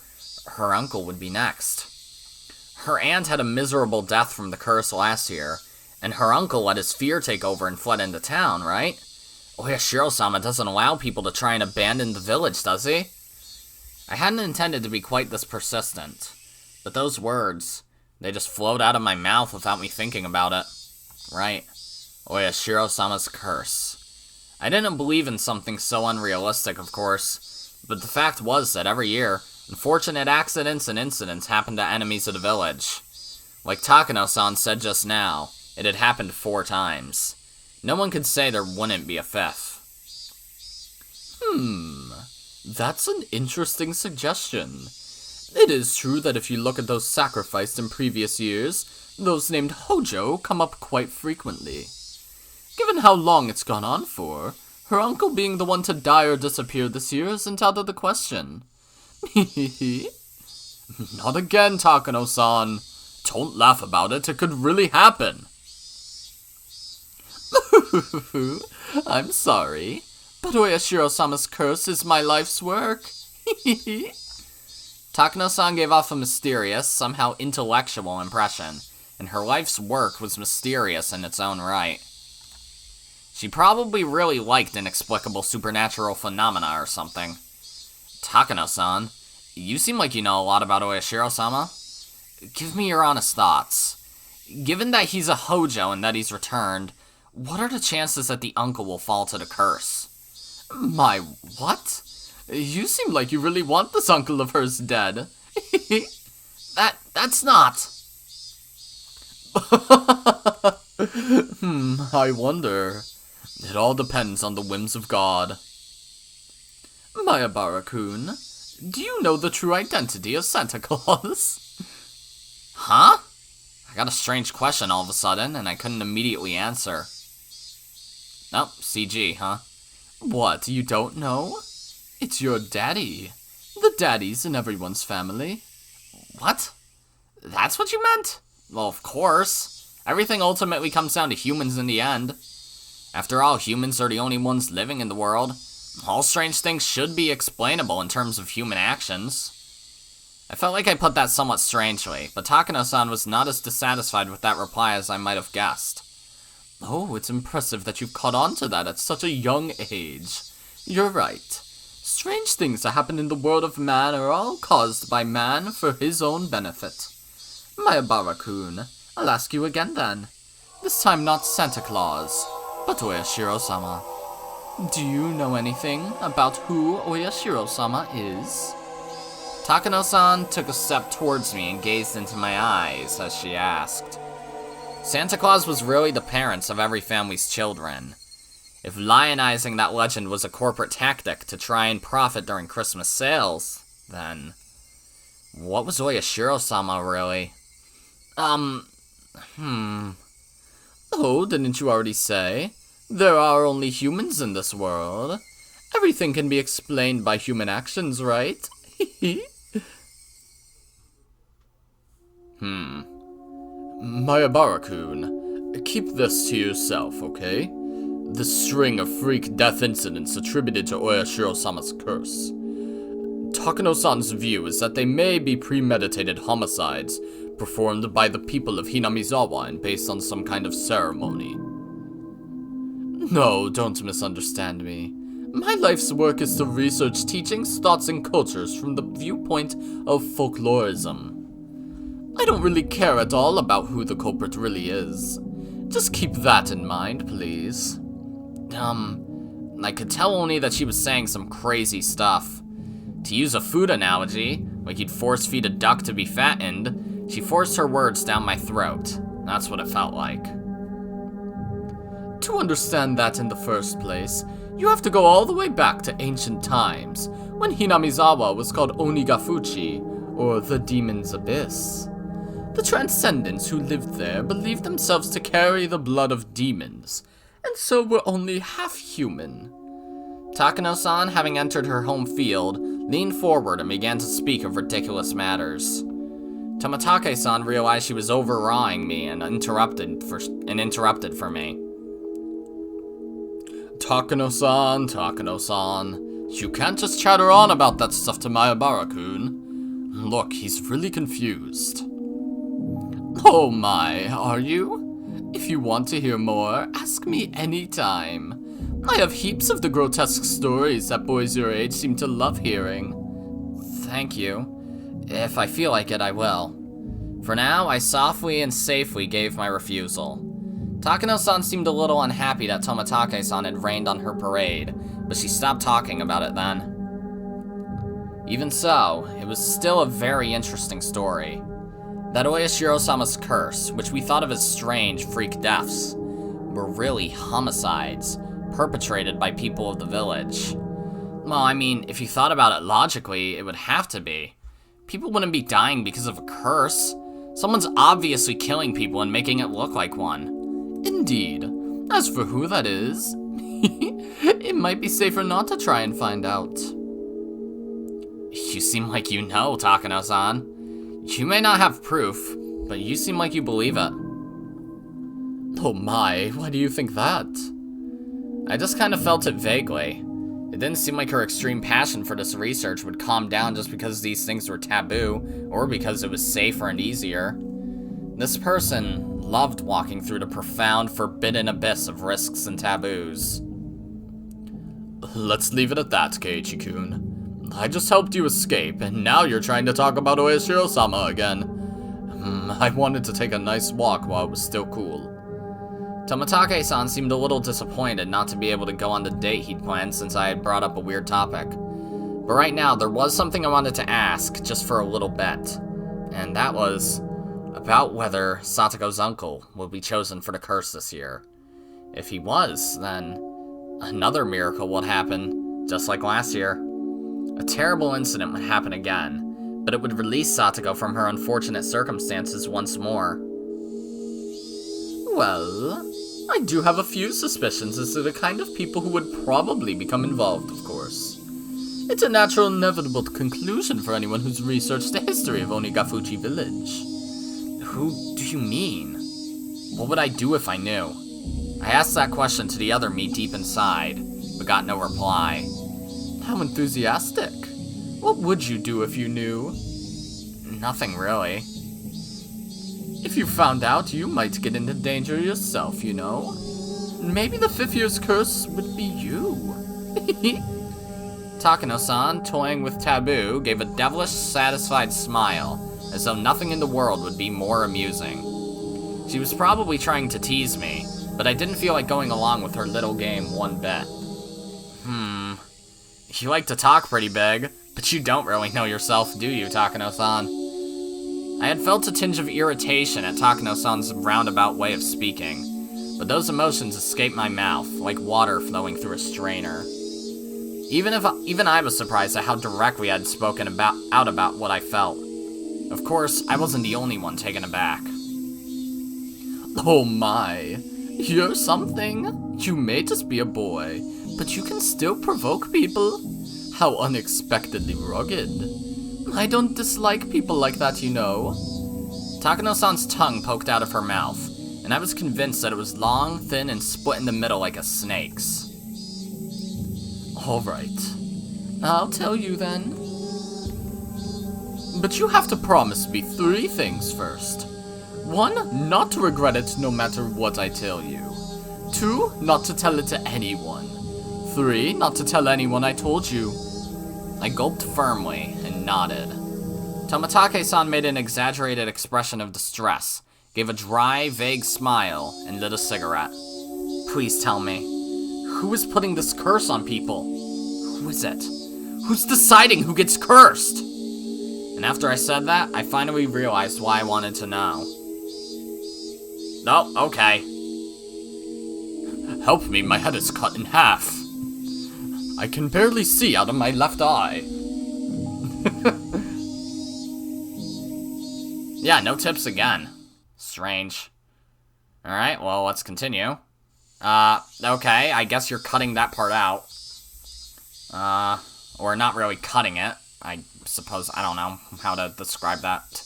S1: her uncle would be next. Her aunt had a miserable death from the curse last year, and her uncle let his fear take over and fled into town, right? Oyashiro-sama doesn't allow people to try and abandon the village, does he? I hadn't intended to be quite this persistent, but those words, they just flowed out of my mouth without me thinking about it. Right, Oyashiro-sama's curse. I didn't believe in something so unrealistic, of course, but the fact was that every year, unfortunate accidents and incidents happened to enemies of the village. Like Takano-san said just now, it had happened 4 times. No one could say there wouldn't be a 5th. That's an interesting suggestion. It is true that if you look at those sacrificed in previous years, those named Hojo come up quite frequently. Given how long it's gone on for, her uncle being the one to die or disappear this year isn't out of the question. Not again, Takano-san. Don't laugh about it, it could really happen. I'm sorry, but Oyashiro-sama's curse is my life's work. Takano-san gave off a mysterious, somehow intellectual impression, and her life's work was mysterious in its own right. She probably really liked inexplicable supernatural phenomena or something. Takano-san, you seem like you know a lot about Oyashiro-sama. Give me your honest thoughts. Given that he's a Hojo and that he's returned, what are the chances that the uncle will fall to the curse? My what? You seem like you really want this uncle of hers dead. That's not. I wonder. It all depends on the whims of God. Mayabara-kun, do you know the true identity of Santa Claus? Huh? I got a strange question all of a sudden, and I couldn't immediately answer. Oh, CG, huh? What, you don't know? It's your daddy. The daddies in everyone's family. What? That's what you meant? Well, of course. Everything ultimately comes down to humans in the end. After all, humans are the only ones living in the world. All strange things should be explainable in terms of human actions. I felt like I put that somewhat strangely, but Takano-san was not as dissatisfied with that reply as I might have guessed. Oh, it's impressive that you've caught on to that at such a young age. You're right. Strange things that happen in the world of man are all caused by man for his own benefit. Mayabara-kun, I'll ask you again then. This time not Santa Claus, but Oyashiro-sama. Do you know anything about who Oyashiro-sama is? Takano-san took a step towards me and gazed into my eyes as she asked. Santa Claus was really the parents of every family's children. If lionizing that legend was a corporate tactic to try and profit during Christmas sales, then what was Oyashiro-sama really? Oh, didn't you already say? There are only humans in this world. Everything can be explained by human actions, right? Mayabara-kun, keep this to yourself, okay? The string of freak death incidents attributed to Oyashiro-sama's curse.
S2: Takano-san's view is that they may be premeditated homicides performed by the people of Hinamizawa and based on some kind of ceremony. No, don't misunderstand me. My life's work is to research teachings, thoughts, and cultures from the viewpoint of folklorism. I don't really care at all about who the culprit really is. Just keep that in mind, please. I could tell only that she was saying some crazy stuff. To use a food analogy, like you'd force feed a duck to be fattened, she forced her words down my throat. That's what it felt like. To understand that in the first place, you have to go all the way back to ancient times, when Hinamizawa was called Onigafuchi, or the Demon's Abyss. The Transcendents who lived there believed themselves to carry the blood of demons, and so were only half human. Takano-san, having entered her home field, leaned forward and began to speak of ridiculous matters. Tomitake-san realized she was overawing me and interrupted for me. Takano-san, you can't just chatter on about that stuff to Mayabara-kun. Look, he's really confused. Oh my, are you? If you want to hear more, ask me anytime. I have heaps of the grotesque stories that boys your age seem to love hearing. Thank you. If I feel like it, I will. For now, I softly and safely gave my refusal. Takano-san seemed a little unhappy that Tomitake-san had rained on her parade, but she stopped talking about it then. Even so, it was still a very interesting story. That Oyashiro-sama's curse, which we thought of as strange freak deaths, were really homicides, perpetrated by people of the village. Well, I mean, if you thought about it logically, it would have to be. People wouldn't be dying because of a curse. Someone's obviously killing people and making it look like one. Indeed. As for who that is, it might be safer not to try and find out. You seem like you know, Takano-san. You may not have proof, but you seem like you believe it. Oh my, why do you think that? I just kind of felt it vaguely. It didn't seem like her extreme passion for this research would calm down just because these things were taboo, or because it was safer and easier. This person loved walking through the profound, forbidden abyss of risks and taboos. Let's leave it at that, Keiichi-kun. I just helped you escape, and now you're trying to talk about Oyashiro-sama again. I wanted to take a nice walk while it was still cool. Tomitake-san seemed a little disappointed not to be able to go on the date he'd planned since I had brought up a weird topic. But right now, there was something I wanted to ask, just for a little bit. And that was about whether Satoko's uncle will be chosen for the curse this year. If he was, then another miracle would happen, just like last year. A terrible incident would happen again, but it would release Satoko from her unfortunate circumstances once more. Well, I do have a few suspicions as to the kind of people who would probably become involved, of course. It's a natural, inevitable conclusion for anyone who's researched the history of Onigafuchi village. Who do you mean? What would I do if I knew? I asked that question to the other me deep inside, but got no reply. How enthusiastic. What would you do if you knew? Nothing really. If you found out, you might get into danger yourself, you know. Maybe the 5th year's curse would be you. Takano-san, toying with taboo, gave a devilish, satisfied smile, as though nothing in the world would be more amusing. She was probably trying to tease me, but I didn't feel like going along with her little game one bit. You like to talk pretty big, but you don't really know yourself, do you, Takano-san? I had felt a tinge of irritation at Takano-san's roundabout way of speaking, but those emotions escaped my mouth, like water flowing through a strainer. Even I was surprised at how directly I'd spoken out about what I felt. Of course, I wasn't the only one taken aback. Oh my, you're something. You may just be a boy, but you can still provoke people. How unexpectedly rugged. I don't dislike people like that, you know. Takano-san's tongue poked out of her mouth, and I was convinced that it was long, thin, and split in the middle like a snake's. Alright, I'll tell you then. But you have to promise me 3 things first. 1, not to regret it no matter what I tell you. 2, not to tell it to anyone. 3, not to tell anyone I told you. I gulped firmly and nodded. Tomitake-san made an exaggerated expression of distress, gave a dry, vague smile, and lit a cigarette. Please tell me, who is putting this curse on people? Who is it? Who's deciding who gets cursed? And after I said that, I finally realized why I wanted to know. Oh, okay. Help me, my head is cut in half. I can barely see out of my left eye. Yeah, no tips again. Strange. Alright, well, let's continue. Okay, I guess you're cutting that part out. Or not really cutting it. I suppose, I don't know how to describe that.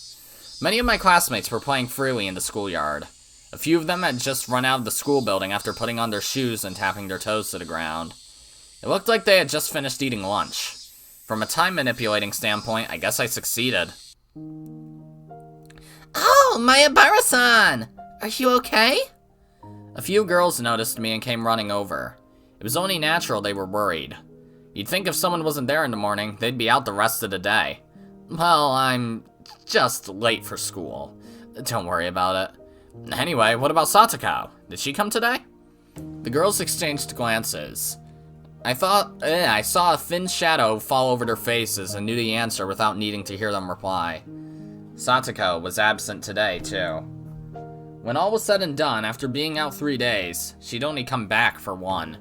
S2: Many of my classmates were playing freely in the schoolyard. A few of them had just run out of the school building after putting on their shoes and tapping their toes to the ground. It looked like they had just finished eating lunch. From a time manipulating standpoint, I guess I succeeded.
S3: Oh, Mayabara-san! Are you okay?
S2: A few girls noticed me and came running over. It was only natural they were worried. You'd think if someone wasn't there in the morning, they'd be out the rest of the day. Well, I'm just late for school. Don't worry about it. Anyway, what about Satoko? Did she come today? The girls exchanged glances. I saw a thin shadow fall over their faces and knew the answer without needing to hear them reply. Satoko was absent today, too. When all was said and done, after being out 3 days, she'd only come back for 1.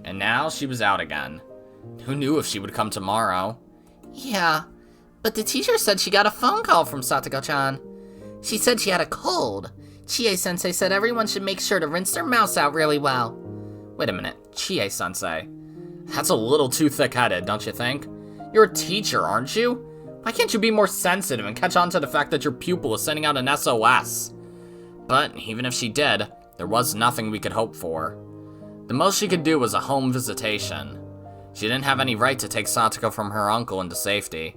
S2: And now she was out again. Who knew if she would come tomorrow?
S3: Yeah, but the teacher said she got a phone call from Satoko-chan. She said she had a cold. Chie-sensei said everyone should make sure to rinse their mouths out really well.
S2: Wait a minute, Chie-sensei? That's a little too thick-headed, don't you think? You're a teacher, aren't you? Why can't you be more sensitive and catch on to the fact that your pupil is sending out an SOS? But even if she did, there was nothing we could hope for. The most she could do was a home visitation. She didn't have any right to take Satoko from her uncle into safety.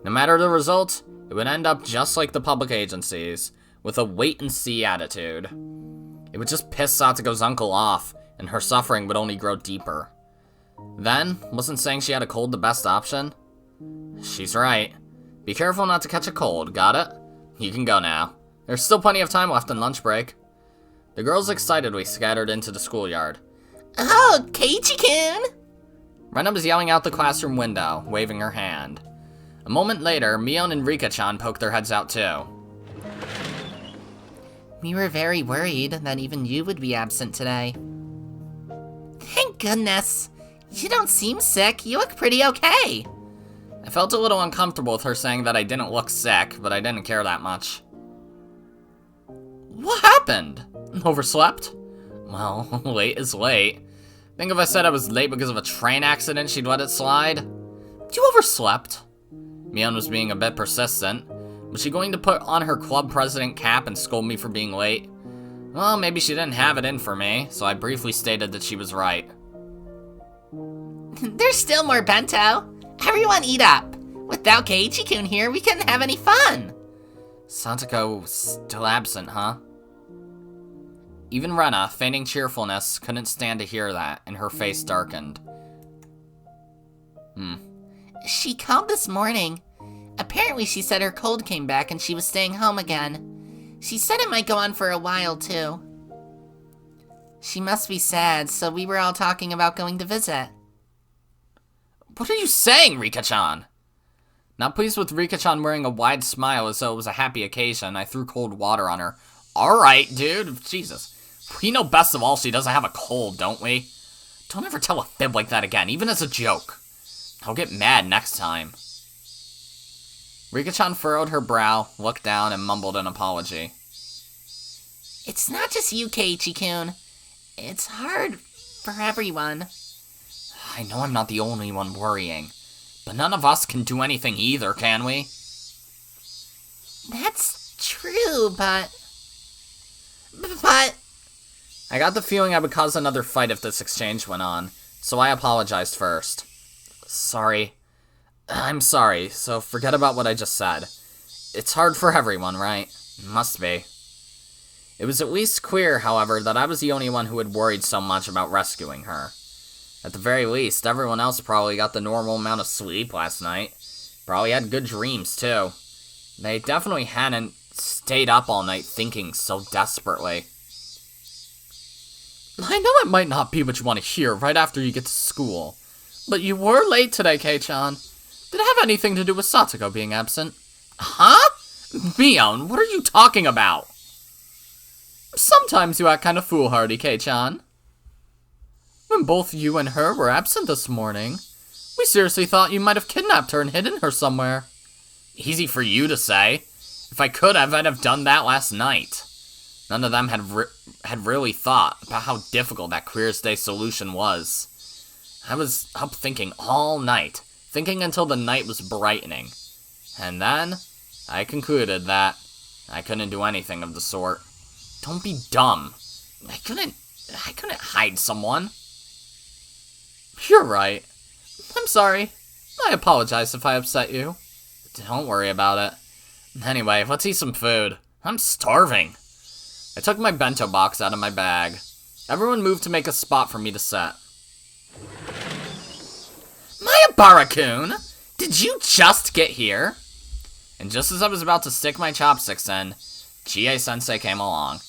S2: No matter the result, it would end up just like the public agencies, with a wait-and-see attitude. It would just piss Satoko's uncle off, and her suffering would only grow deeper. Then, wasn't saying she had a cold the best option? She's right. Be careful not to catch a cold, got it? You can go now. There's still plenty of time left in lunch break. The girls excitedly scattered into the schoolyard.
S3: Oh, Keiichi-kun!
S2: Rena was yelling out the classroom window, waving her hand. A moment later, Mion and Rika-chan poked their heads out too.
S3: We were very worried that even you would be absent today. Thank goodness. You don't seem sick. You look pretty okay.
S2: I felt a little uncomfortable with her saying that I didn't look sick, but I didn't care that much. What happened? Overslept? Well, late is late. Think if I said I was late because of a train accident, she'd let it slide? You overslept? Mion was being a bit persistent. Was she going to put on her club president cap and scold me for being late? Well, maybe she didn't have it in for me, so I briefly stated that she was right.
S3: There's still more bento. Everyone eat up. Without Keiichi-kun here, we couldn't have any fun.
S2: Satoko still absent, huh? Even Rena, feigning cheerfulness, couldn't stand to hear that, and her face darkened.
S3: She called this morning. Apparently she said her cold came back and she was staying home again. She said it might go on for a while, too. She must be sad, so we were all talking about going to visit.
S2: What are you saying, Rika-chan? Not pleased with Rika-chan wearing a wide smile as though it was a happy occasion, I threw cold water on her. Alright, dude. Jesus. We know best of all she doesn't have a cold, don't we? Don't ever tell a fib like that again, even as a joke. I'll get mad next time. Rika-chan furrowed her brow, looked down, and mumbled an apology.
S3: It's not just you, Keiichi-kun. It's hard for everyone.
S2: I know I'm not the only one worrying, but none of us can do anything either, can we?
S3: That's true, but...
S2: I got the feeling I would cause another fight if this exchange went on, so I apologized first. Sorry.
S1: I'm sorry, so forget about what I just said. It's hard for everyone, right? Must be. It was at least queer, however, that I was the only one who had worried so much about rescuing her. At the very least, everyone else probably got the normal amount of sleep last night. Probably had good dreams, too. They definitely hadn't stayed up all night thinking so desperately. I know it might not be what you want to hear right after you get to school, but you were late today, Kei-chan. Did it have anything to do with Satoko being absent? Huh? Mion, what are you talking about? Sometimes you act kind of foolhardy, Kei-chan. When both you and her were absent this morning, we seriously thought you might have kidnapped her and hidden her somewhere. Easy for you to say. If I could have, I'd have done that last night. None of them had really thought about how difficult that Queer's Day solution was. I was up thinking all night, thinking until the night was brightening. And then, I concluded that I couldn't do anything of the sort. Don't be dumb. I couldn't hide someone. You're right. I'm sorry. I apologize if I upset you. Don't worry about it. Anyway, let's eat some food. I'm starving. I took my bento box out of my bag. Everyone moved to make a spot for me to sit. Mayabara-kun! Did you just get here? And just as I was about to stick my chopsticks in, Chie-sensei came along.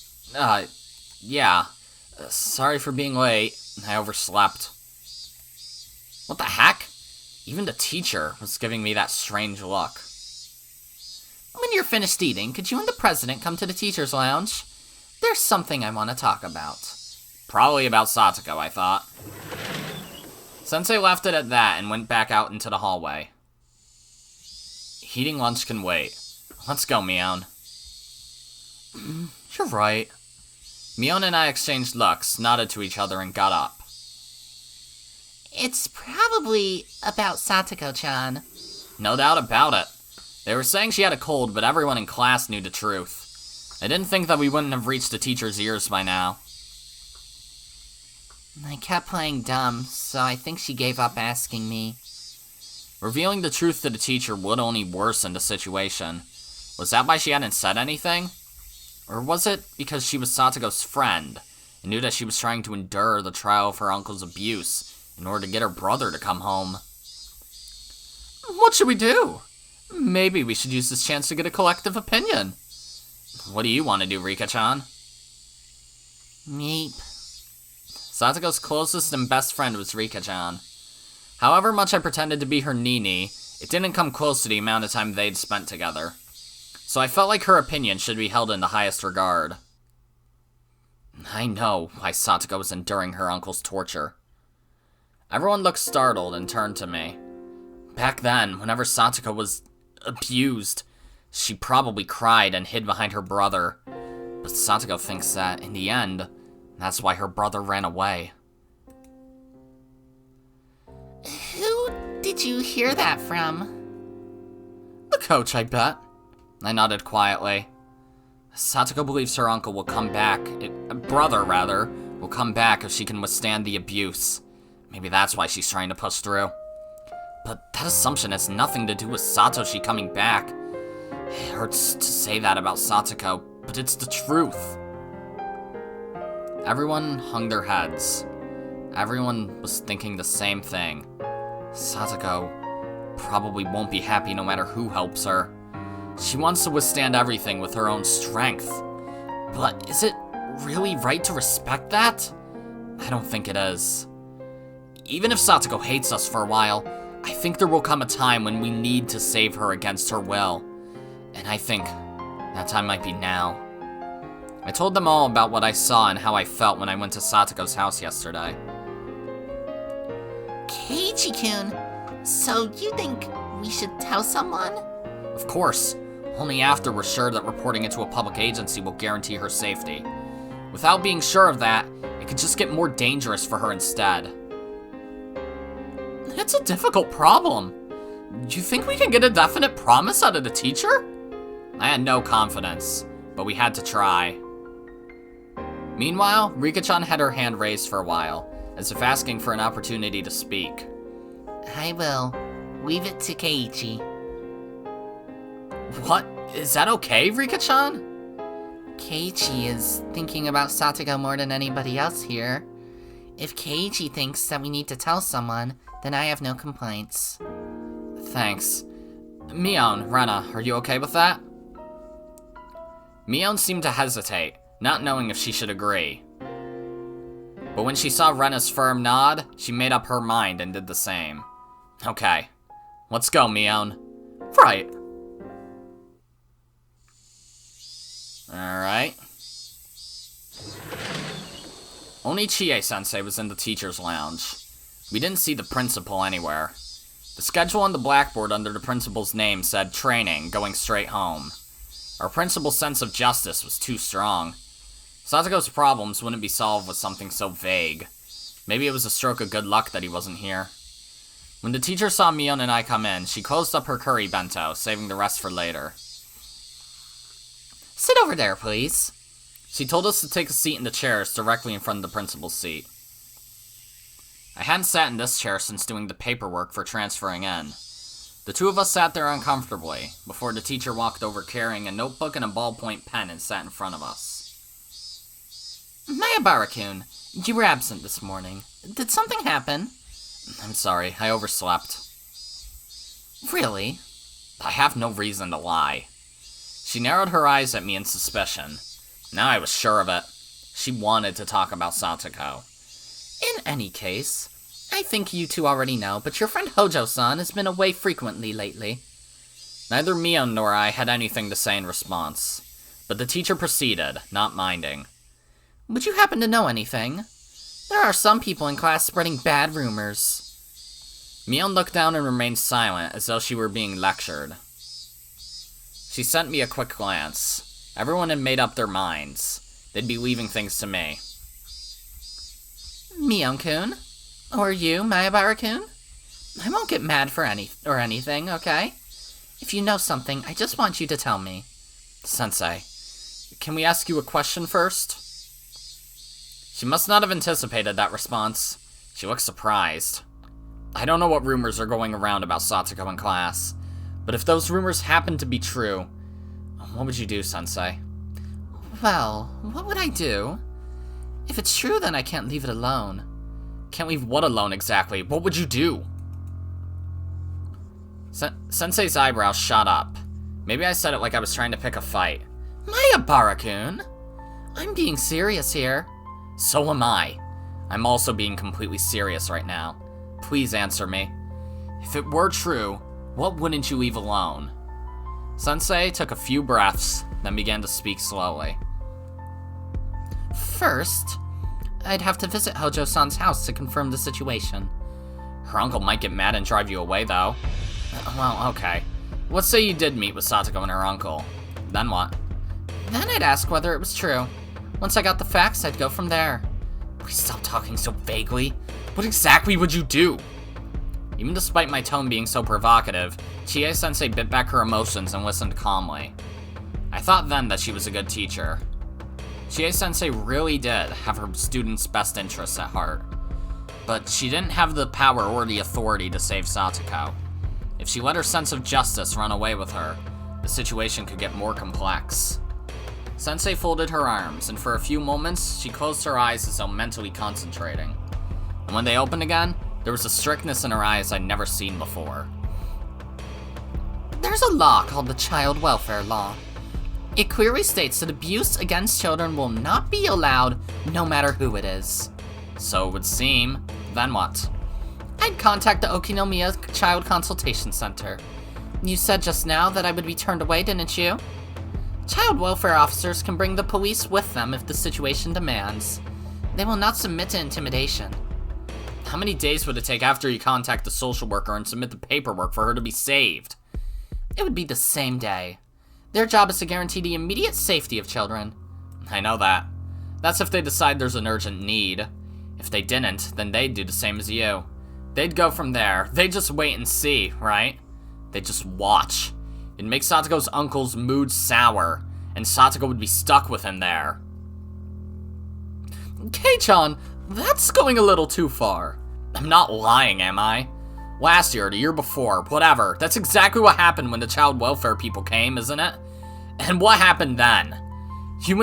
S1: Yeah. Sorry for being late. I overslept. What the heck? Even the teacher was giving me that strange look. When you're finished eating, could you and the president come to the teacher's lounge? There's something I want to talk about. Probably about Satoko, I thought. Sensei left it at that and went back out into the hallway. Eating lunch can wait. Let's go, Mion. You're right. Mion and I exchanged looks, nodded to each other, and got up.
S3: It's probably about Satoko-chan.
S1: No doubt about it. They were saying she had a cold, but everyone in class knew the truth. I didn't think that we wouldn't have reached the teacher's ears by now.
S3: I kept playing dumb, so I think she gave up asking me.
S1: Revealing the truth to the teacher would only worsen the situation. Was that why she hadn't said anything? Or was it because she was Satoko's friend, and knew that she was trying to endure the trial of her uncle's abuse in order to get her brother to come home? What should we do? Maybe we should use this chance to get a collective opinion. What do you want to do, Rika-chan?
S3: Meep.
S1: Satoko's closest and best friend was Rika-chan. However much I pretended to be her Nini, it didn't come close to the amount of time they'd spent together. So I felt like her opinion should be held in the highest regard. I know why Satoko was enduring her uncle's torture. Everyone looked startled and turned to me. Back then, whenever Satoko was abused, she probably cried and hid behind her brother. But Satoko thinks that, in the end, that's why her brother ran away.
S3: Who did you hear that from?
S1: The coach, I bet. I nodded quietly. Satoko believes her uncle will come back, brother rather, will come back if she can withstand the abuse. Maybe that's why she's trying to push through. But that assumption has nothing to do with Satoshi coming back. It hurts to say that about Satoko, but it's the truth. Everyone hung their heads. Everyone was thinking the same thing. Satoko probably won't be happy no matter who helps her. She wants to withstand everything with her own strength. But is it really right to respect that? I don't think it is. Even if Satoko hates us for a while, I think there will come a time when we need to save her against her will. And I think that time might be now. I told them all about what I saw and how I felt when I went to Satoko's house yesterday.
S3: Keiichi-kun, so you think we should tell someone?
S1: Of course. Only after we're sure that reporting it to a public agency will guarantee her safety. Without being sure of that, it could just get more dangerous for her instead. It's a difficult problem. Do you think we can get a definite promise out of the teacher? I had no confidence, but we had to try. Meanwhile, Rika-chan had her hand raised for a while, as if asking for an opportunity to speak.
S3: I will. Leave it to Keiichi.
S1: What? Is that okay, Rika-chan?
S3: Keiichi is thinking about Satoko more than anybody else here. If Keiichi thinks that we need to tell someone, then I have no complaints.
S1: Thanks. Mion, Rena, are you okay with that? Mion seemed to hesitate, not knowing if she should agree. But when she saw Rena's firm nod, she made up her mind and did the same. Okay. Let's go, Mion. Right. Alright. Only Chie-sensei was in the teacher's lounge. We didn't see the principal anywhere. The schedule on the blackboard under the principal's name said training, going straight home. Our principal's sense of justice was too strong. Satoko's problems wouldn't be solved with something so vague. Maybe it was a stroke of good luck that he wasn't here. When the teacher saw Mion and I come in, she closed up her curry bento, saving the rest for later.
S3: Sit over there, please.
S1: She told us to take a seat in the chairs directly in front of the principal's seat. I hadn't sat in this chair since doing the paperwork for transferring in. The two of us sat there uncomfortably, before the teacher walked over carrying a notebook and a ballpoint pen and sat in front of us.
S3: Mayabara-kun, you were absent this morning. Did something happen?
S1: I'm sorry, I overslept.
S3: Really?
S1: I have no reason to lie. She narrowed her eyes at me in suspicion. Now I was sure of it. She wanted to talk about Satoko.
S3: In any case, I think you two already know, but your friend Hojo-san has been away frequently lately.
S1: Neither Mion nor I had anything to say in response, but the teacher proceeded, not minding.
S3: Would you happen to know anything? There are some people in class spreading bad rumors.
S1: Mion looked down and remained silent, as though she were being lectured. She sent me a quick glance. Everyone had made up their minds. They'd be leaving things to me.
S3: Mion-kun? Or you, Mayabara-kun? I won't get mad for anything, okay? If you know something, I just want you to tell me.
S1: Sensei, can we ask you a question first? She must not have anticipated that response. She looked surprised. I don't know what rumors are going around about Satoko in class, but if those rumors happen to be true, what would you do, Sensei?
S3: Well, what would I do? If it's true, then I can't leave it alone.
S1: Can't leave what alone exactly? What would you do? Sensei's eyebrows shot up. Maybe I said it like I was trying to pick a fight.
S3: Mayabara-kun! I'm being serious here.
S1: So am I. I'm also being completely serious right now. Please answer me. If it were true, what wouldn't you leave alone? Sensei took a few breaths, then began to speak slowly.
S3: First, I'd have to visit Hojo-san's house to confirm the situation.
S1: Her uncle might get mad and drive you away, though. Well, okay. Let's say you did meet with Satoko and her uncle. Then what?
S3: Then I'd ask whether it was true. Once I got the facts, I'd go from there.
S1: Please stop talking so vaguely. What exactly would you do? Even despite my tone being so provocative, Chie-sensei bit back her emotions and listened calmly. I thought then that she was a good teacher. Chie-sensei really did have her students' best interests at heart. But she didn't have the power or the authority to save Satoko. If she let her sense of justice run away with her, the situation could get more complex. Sensei folded her arms, and for a few moments, she closed her eyes as though mentally concentrating. And when they opened again, there was a strictness in her eyes I'd never seen before.
S3: There's a law called the Child Welfare Law. It clearly states that abuse against children will not be allowed, no matter who it is.
S1: So it would seem. Then what?
S3: I'd contact the Okinomiya Child Consultation Center. You said just now that I would be turned away, didn't you? Child welfare officers can bring the police with them if the situation demands. They will not submit to intimidation.
S1: How many days would it take after you contact the social worker and submit the paperwork for her to be saved?
S3: It would be the same day. Their job is to guarantee the immediate safety of children.
S1: I know that. That's if they decide there's an urgent need. If they didn't, then they'd do the same as you. They'd go from there. They'd just wait and see, right? They'd just watch. It'd make Satoko's uncle's mood sour, and Satoko would be stuck with him there.
S3: Kei-chan, that's going a little too far.
S1: I'm not lying, am I? Last year, the year before, whatever. That's exactly what happened when the child welfare people came, isn't it? And what happened then?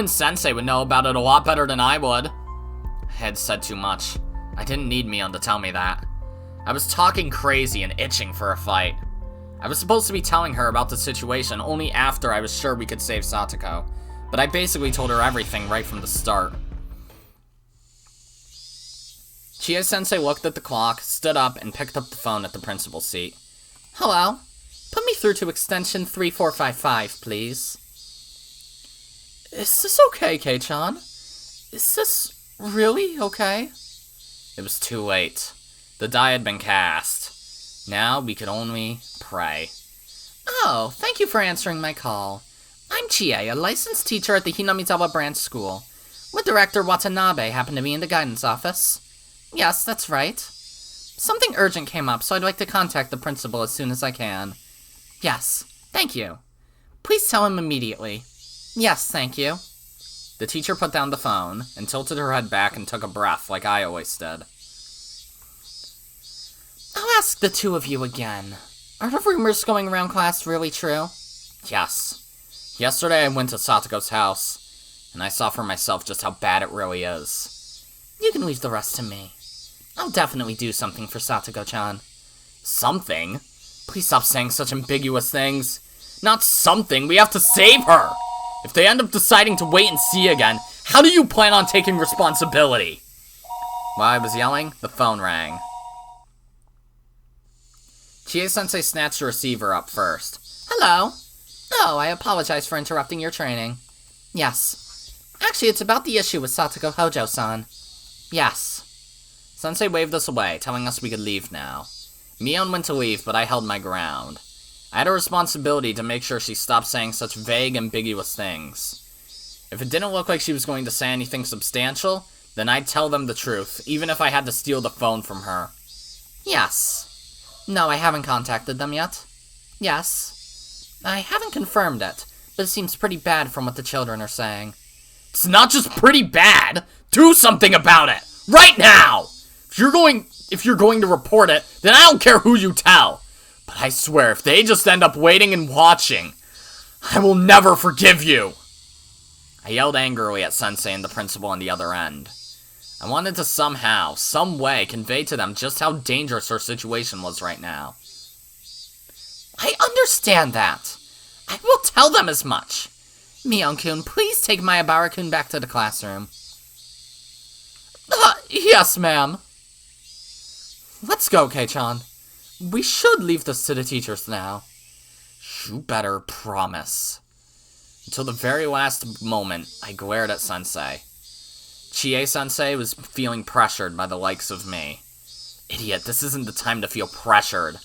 S1: Sensei would know about it a lot better than I would. I had said too much. I didn't need Mion to tell me that. I was talking crazy and itching for a fight. I was supposed to be telling her about the situation only after I was sure we could save Satoko, but I basically told her everything right from the start. Chie-sensei looked at the clock, stood up, and picked up the phone at the principal's seat.
S3: Hello? Put me through to extension 3455, please.
S2: Is this okay, Kei-chan? Is this really okay?
S1: It was too late. The die had been cast. Now we could only pray.
S3: Oh, thank you for answering my call. I'm Chie, a licensed teacher at the Hinamizawa branch school. Would Director Watanabe happen to be in the guidance office? Yes, that's right. Something urgent came up, so I'd like to contact the principal as soon as I can. Yes, thank you. Please tell him immediately. Yes, thank you.
S1: The teacher put down the phone and tilted her head back and took a breath like I always did.
S3: I'll ask the two of you again. Are the rumors going around class really true?
S1: Yes. Yesterday I went to Satoko's house, and I saw for myself just how bad it really is.
S3: You can leave the rest to me. I'll definitely do something for Satoko-chan.
S1: Something? Please stop saying such ambiguous things. Not something, we have to save her! If they end up deciding to wait and see again, how do you plan on taking responsibility? While I was yelling, the phone rang. Chie-sensei snatched the receiver up first.
S3: Hello? Oh, I apologize for interrupting your training. Yes. Actually, it's about the issue with Satoko Hojo-san. Yes.
S1: Sensei waved us away, telling us we could leave now. Mion went to leave, but I held my ground. I had a responsibility to make sure she stopped saying such vague, ambiguous things. If it didn't look like she was going to say anything substantial, then I'd tell them the truth, even if I had to steal the phone from her.
S3: Yes. No, I haven't contacted them yet. Yes. I haven't confirmed it, but it seems pretty bad from what the children are saying.
S1: It's not just pretty bad! Do something about it! Right now! If you're going to report it, then I don't care who you tell. But I swear, if they just end up waiting and watching, I will never forgive you! I yelled angrily at Sensei and the principal on the other end. I wanted to somehow, some way, convey to them just how dangerous her situation was right now.
S3: I understand that. I will tell them as much. Mion-kun, please take Mayabara-kun back to the classroom.
S2: Yes, ma'am. Let's go, Kei-chan. We should leave this to the teachers now.
S1: You better promise. Until the very last moment, I glared at Sensei. Chie-sensei was feeling pressured by the likes of me. Idiot, this isn't the time to feel pressured.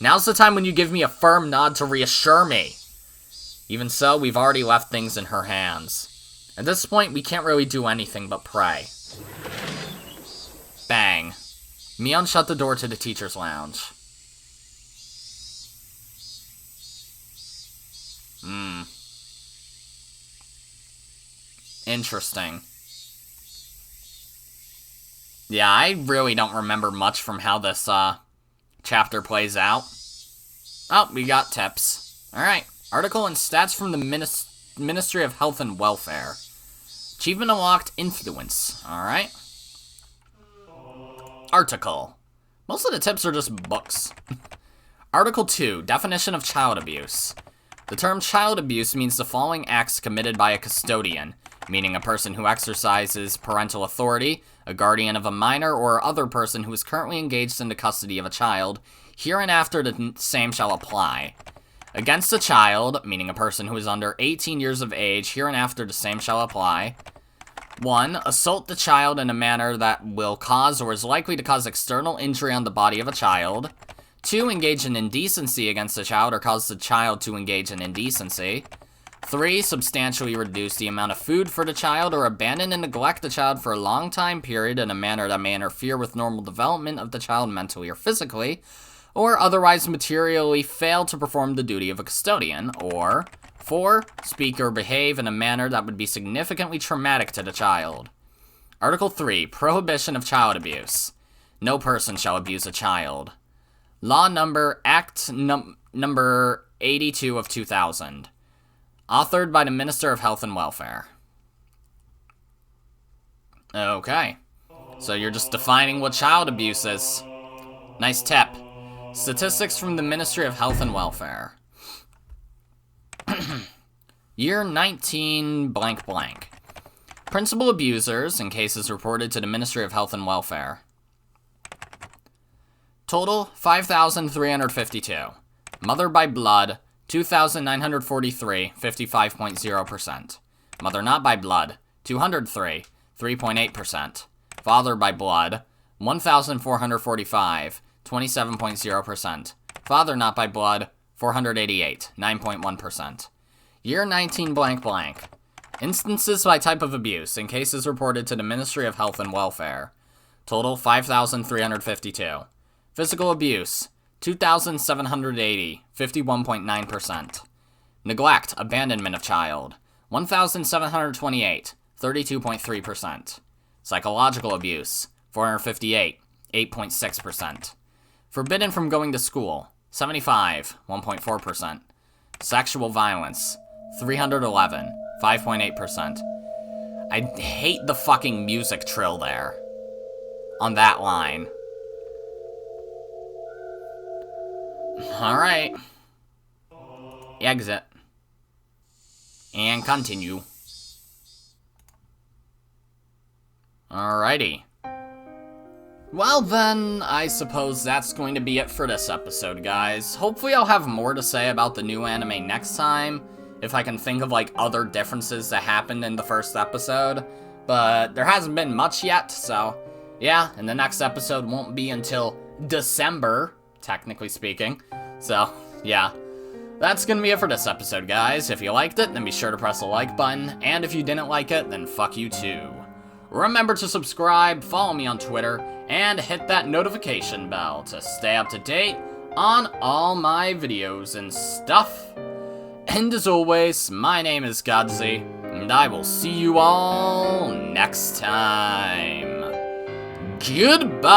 S1: Now's the time when you give me a firm nod to reassure me. Even so, we've already left things in her hands. At this point, we can't really do anything but pray. Bang. Mion shut the door to the teacher's lounge. Interesting. Yeah, I really don't remember much from how this, chapter plays out. Oh, we got tips. Alright. Article and stats from the Ministry of Health and Welfare. Achievement unlocked, influence. Alright. Article. Most of the tips are just books. Article 2, definition of child abuse. The term child abuse means the following acts committed by a custodian, meaning a person who exercises parental authority, a guardian of a minor, or other person who is currently engaged in the custody of a child. Hereinafter the same shall apply. Against a child, meaning a person who is under 18 years of age, hereinafter the same shall apply. 1. Assault the child in a manner that will cause or is likely to cause external injury on the body of a child. 2. Engage in indecency against a child or cause the child to engage in indecency. 3. Substantially reduce the amount of food for the child or abandon and neglect the child for a long time period in a manner that may interfere with normal development of the child mentally or physically, or otherwise materially fail to perform the duty of a custodian. Or 4. Speak or behave in a manner that would be significantly traumatic to the child. Article 3. Prohibition of child abuse. No person shall abuse a child. Law Number Act Number 82 of 2000. Authored by the Minister of Health and Welfare. Okay. So you're just defining what child abuse is. Nice tip. Statistics from the Ministry of Health and Welfare. Year 19 blank blank. Principal abusers in cases reported to the Ministry of Health and Welfare. Total 5,352. Mother by blood 2,943, 55.0%. Mother not by blood 203, 3.8%. Father by blood 1,445, 27.0%. Father not by blood 488, 9.1%. Year 19 blank blank. Instances by type of abuse in cases reported to the Ministry of Health and Welfare. Total 5,352. Physical abuse 2,780, 51.9%. Neglect, abandonment of child 1,728, 32.3%. Psychological abuse 458, 8.6%. Forbidden from going to school 75, 1.4%. Sexual violence 311, 5.8%. I hate the fucking music trill there. On that line. Alright. Exit. And continue. Alrighty. Well then, I suppose that's going to be it for this episode, guys. Hopefully I'll have more to say about the new anime next time, if I can think of, like, other differences that happened in the first episode. But there hasn't been much yet, so yeah, and the next episode won't be until December, technically speaking. So, yeah. That's gonna be it for this episode, guys. If you liked it, then be sure to press the like button, and if you didn't like it, then fuck you too. Remember to subscribe, follow me on Twitter, and hit that notification bell to stay up to date on all my videos and stuff. And as always, my name is Godzi, and I will see you all next time. Goodbye!